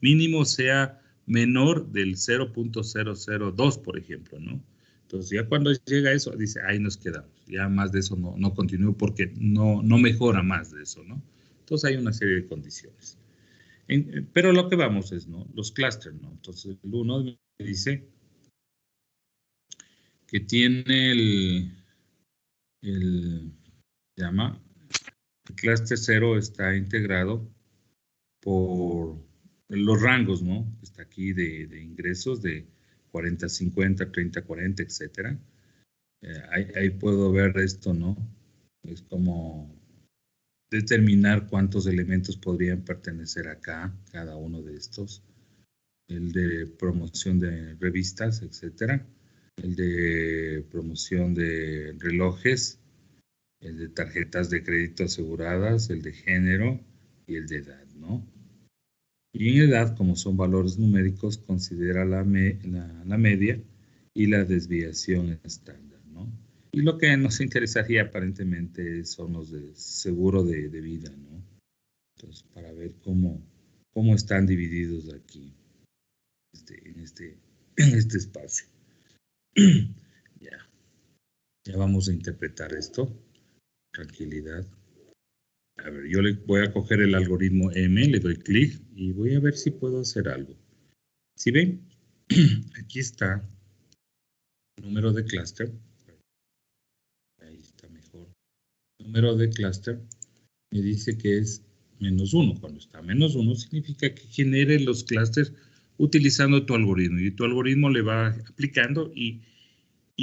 mínimo sea menor del 0.002, por ejemplo, ¿no? Entonces, ya cuando llega a eso, dice, ahí nos quedamos. Ya más de eso no continúo porque no mejora más de eso, ¿no? Entonces, hay una serie de condiciones. Pero lo que vamos es, ¿no? Los clústeres, ¿no? Entonces, el 1 me dice que tiene el clúster 0 está integrado por los rangos, ¿no? Está aquí de ingresos de 40, 50, 30, 40, etcétera. Ahí puedo ver esto, ¿no? Es como determinar cuántos elementos podrían pertenecer acá, cada uno de estos. El de promoción de revistas, etcétera. El de promoción de relojes, el de tarjetas de crédito aseguradas, el de género y el de edad, ¿no? Y en edad, como son valores numéricos, considera la media y la desviación estándar, ¿no? Y lo que nos interesaría aparentemente son los de seguro de vida, ¿no? Entonces, para ver cómo están divididos aquí, en este espacio. Ya vamos a interpretar esto. Tranquilidad. A ver, yo le voy a coger el algoritmo M, le doy clic y voy a ver si puedo hacer algo. ¿Sí ven? Aquí está el número de clúster. Ahí está mejor. El número de clúster me dice que es -1. Cuando está -1 significa que genere los clústeres utilizando tu algoritmo. Y tu algoritmo le va aplicando y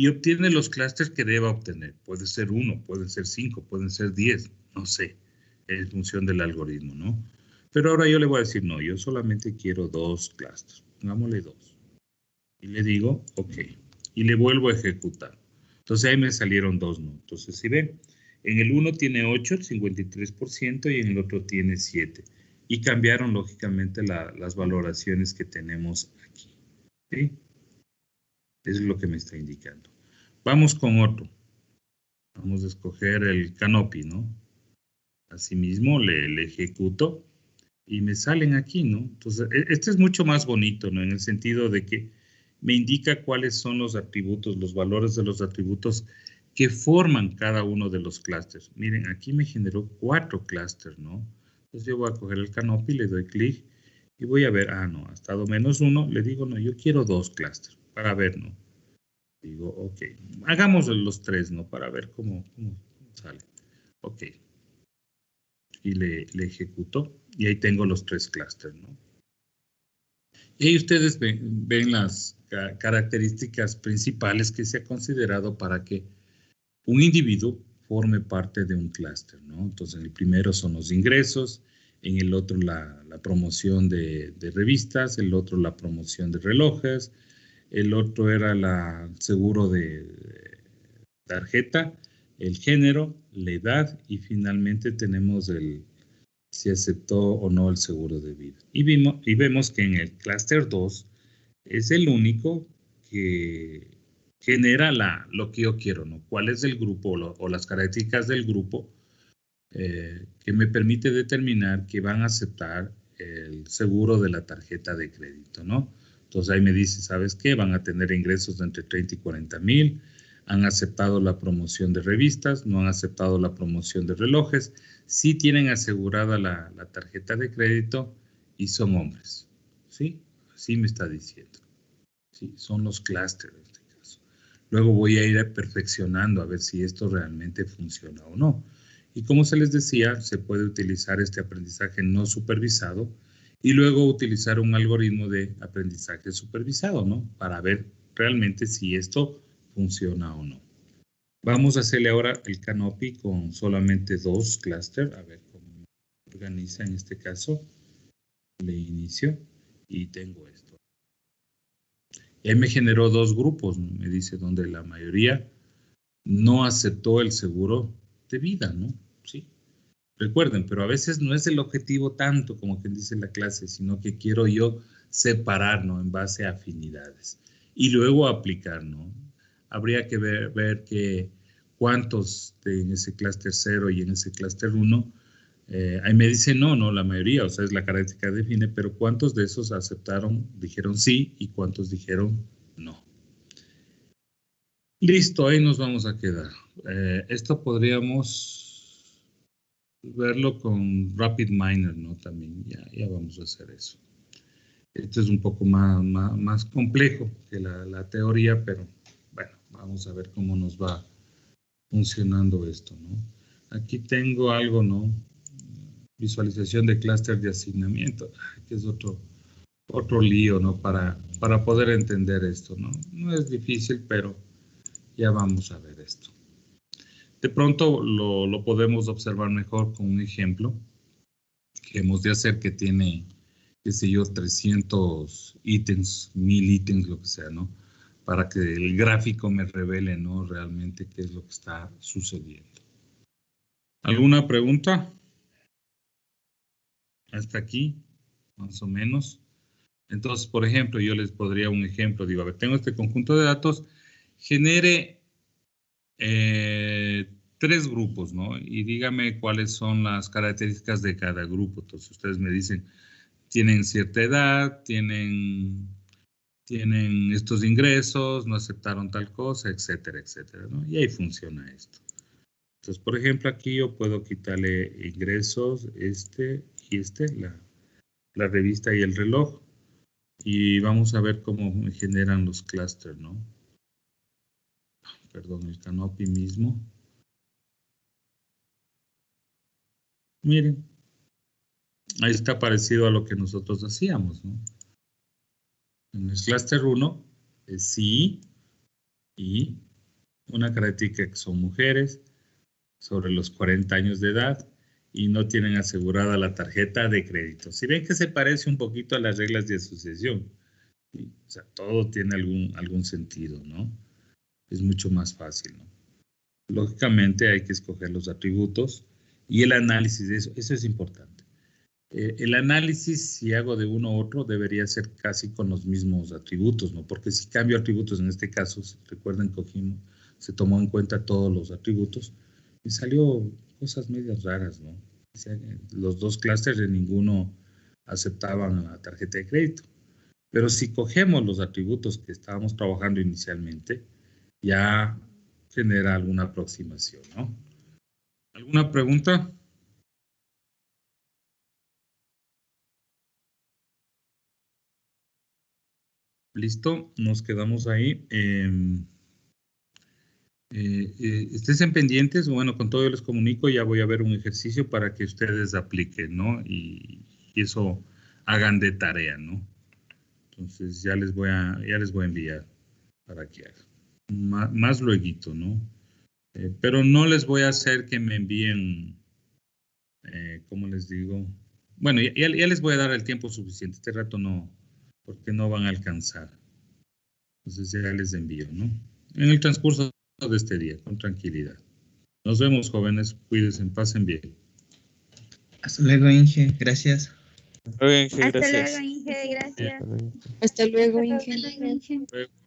obtiene los clústeres que deba obtener. Puede ser 1, puede ser 5, pueden ser 10, no sé, en función del algoritmo, ¿no? Pero ahora yo le voy a decir, no, yo solamente quiero 2 clústeres. Pongámosle 2. Y le digo, ok. Y le vuelvo a ejecutar. Entonces ahí me salieron 2, ¿no? Entonces, si ven, en el 1 tiene 8, el 53%, y en el otro tiene 7. Y cambiaron, lógicamente, las valoraciones que tenemos aquí. ¿Sí? Eso es lo que me está indicando. Vamos con otro. Vamos a escoger el Canopy, ¿no? Asimismo, le ejecuto y me salen aquí, ¿no? Entonces, este es mucho más bonito, ¿no? En el sentido de que me indica cuáles son los atributos, los valores de los atributos que forman cada uno de los clústeres. Miren, aquí me generó 4 clústeres, ¿no? Entonces, yo voy a coger el Canopy, le doy clic y voy a ver, no, ha estado -1. Le digo, no, yo quiero 2 clústeres para ver, ¿no? Digo, ok, hagamos los 3, ¿no? Para ver cómo sale. Ok. Y le ejecuto. Y ahí tengo los 3 clústeres, ¿no? Y ahí ustedes ven las características principales que se ha considerado para que un individuo forme parte de un clúster, ¿no? Entonces, el primero son los ingresos, en el otro la promoción de revistas, el otro la promoción de relojes, el otro era el seguro de tarjeta, el género, la edad y finalmente tenemos si aceptó o no el seguro de vida. Y vemos que en el clúster 2 es el único que genera lo que yo quiero, ¿no? ¿Cuál es el grupo o las características del grupo que me permite determinar que van a aceptar el seguro de la tarjeta de crédito, ¿no? Entonces ahí me dice, ¿sabes qué? Van a tener ingresos de entre 30 y 40 mil, han aceptado la promoción de revistas, no han aceptado la promoción de relojes, sí tienen asegurada la tarjeta de crédito y son hombres, ¿sí? Así me está diciendo. Sí, son los clústeres en este caso. Luego voy a ir perfeccionando a ver si esto realmente funciona o no. Y como se les decía, se puede utilizar este aprendizaje no supervisado y luego utilizar un algoritmo de aprendizaje supervisado, ¿no? Para ver realmente si esto funciona o no. Vamos a hacerle ahora el Canopy con solamente 2 clústeres. A ver cómo se organiza en este caso. Le inicio y tengo esto. Y ahí me generó 2 grupos, ¿no? Me dice donde la mayoría no aceptó el seguro de vida, ¿no? Sí. Recuerden, pero a veces no es el objetivo tanto como quien dice la clase, sino que quiero yo separar, ¿no? En base a afinidades. Y luego aplicar, ¿no? Habría que ver que cuántos en ese clúster 0 y en ese clúster 1 Ahí me dice no, la mayoría, o sea, es la característica que define, pero ¿cuántos de esos aceptaron, dijeron sí, y cuántos dijeron no? Listo, ahí nos vamos a quedar. Esto podríamos verlo con Rapid Miner, ¿no? También, ya vamos a hacer eso. Esto es un poco más complejo que la teoría, pero bueno, vamos a ver cómo nos va funcionando esto, ¿no? Aquí tengo algo, ¿no? Visualización de clúster de asignamiento, que es otro lío, ¿no? Para poder entender esto, ¿no? No es difícil, pero ya vamos a ver esto. De pronto lo podemos observar mejor con un ejemplo que hemos de hacer que tiene, qué sé yo, 300 ítems, 1000 ítems, lo que sea, ¿no? Para que el gráfico me revele, ¿no? Realmente qué es lo que está sucediendo. ¿Alguna pregunta? Hasta aquí, más o menos. Entonces, por ejemplo, yo les podría un ejemplo, digo, a ver, tengo este conjunto de datos, genere 3 grupos, ¿no? Y dígame cuáles son las características de cada grupo. Entonces, ustedes me dicen, tienen cierta edad, tienen estos ingresos, no aceptaron tal cosa, etcétera, etcétera, ¿no? Y ahí funciona esto. Entonces, por ejemplo, aquí yo puedo quitarle ingresos, la revista y el reloj. Y vamos a ver cómo generan los clústeres, ¿no? Perdón, el canopy mismo. Miren, ahí está parecido a lo que nosotros hacíamos, ¿no? En el clúster 1 es sí y una característica que son mujeres sobre los 40 años de edad y no tienen asegurada la tarjeta de crédito. Si ven que se parece un poquito a las reglas de asociación, ¿sí? O sea, todo tiene algún sentido, ¿no? Es mucho más fácil, ¿no? Lógicamente hay que escoger los atributos y el análisis de eso es importante. El análisis, si hago de uno u otro, debería ser casi con los mismos atributos, ¿no? Porque si cambio atributos, en este caso, recuerden, se tomó en cuenta todos los atributos y salió cosas medias raras, ¿no? O sea, los 2 clústeres de ninguno aceptaban la tarjeta de crédito. Pero si cogemos los atributos que estábamos trabajando inicialmente, ya genera alguna aproximación, ¿no? ¿Alguna pregunta? Listo, nos quedamos ahí. Estén pendientes, bueno, con todo yo les comunico, ya voy a ver un ejercicio para que ustedes apliquen, ¿no? Y eso hagan de tarea, ¿no? Entonces ya les voy a enviar para que hagan. Más lueguito, ¿no? Pero no les voy a hacer que me envíen, ¿cómo les digo? Bueno, ya les voy a dar el tiempo suficiente. Este rato no, porque no van a alcanzar. Entonces ya les envío, ¿no? En el transcurso de este día, con tranquilidad. Nos vemos, jóvenes. Cuídense, pasen bien. Hasta luego, Inge. Gracias. Hasta luego, Inge, Hasta gracias. luego, Inge, gracias. Hasta luego, Inge. Luego.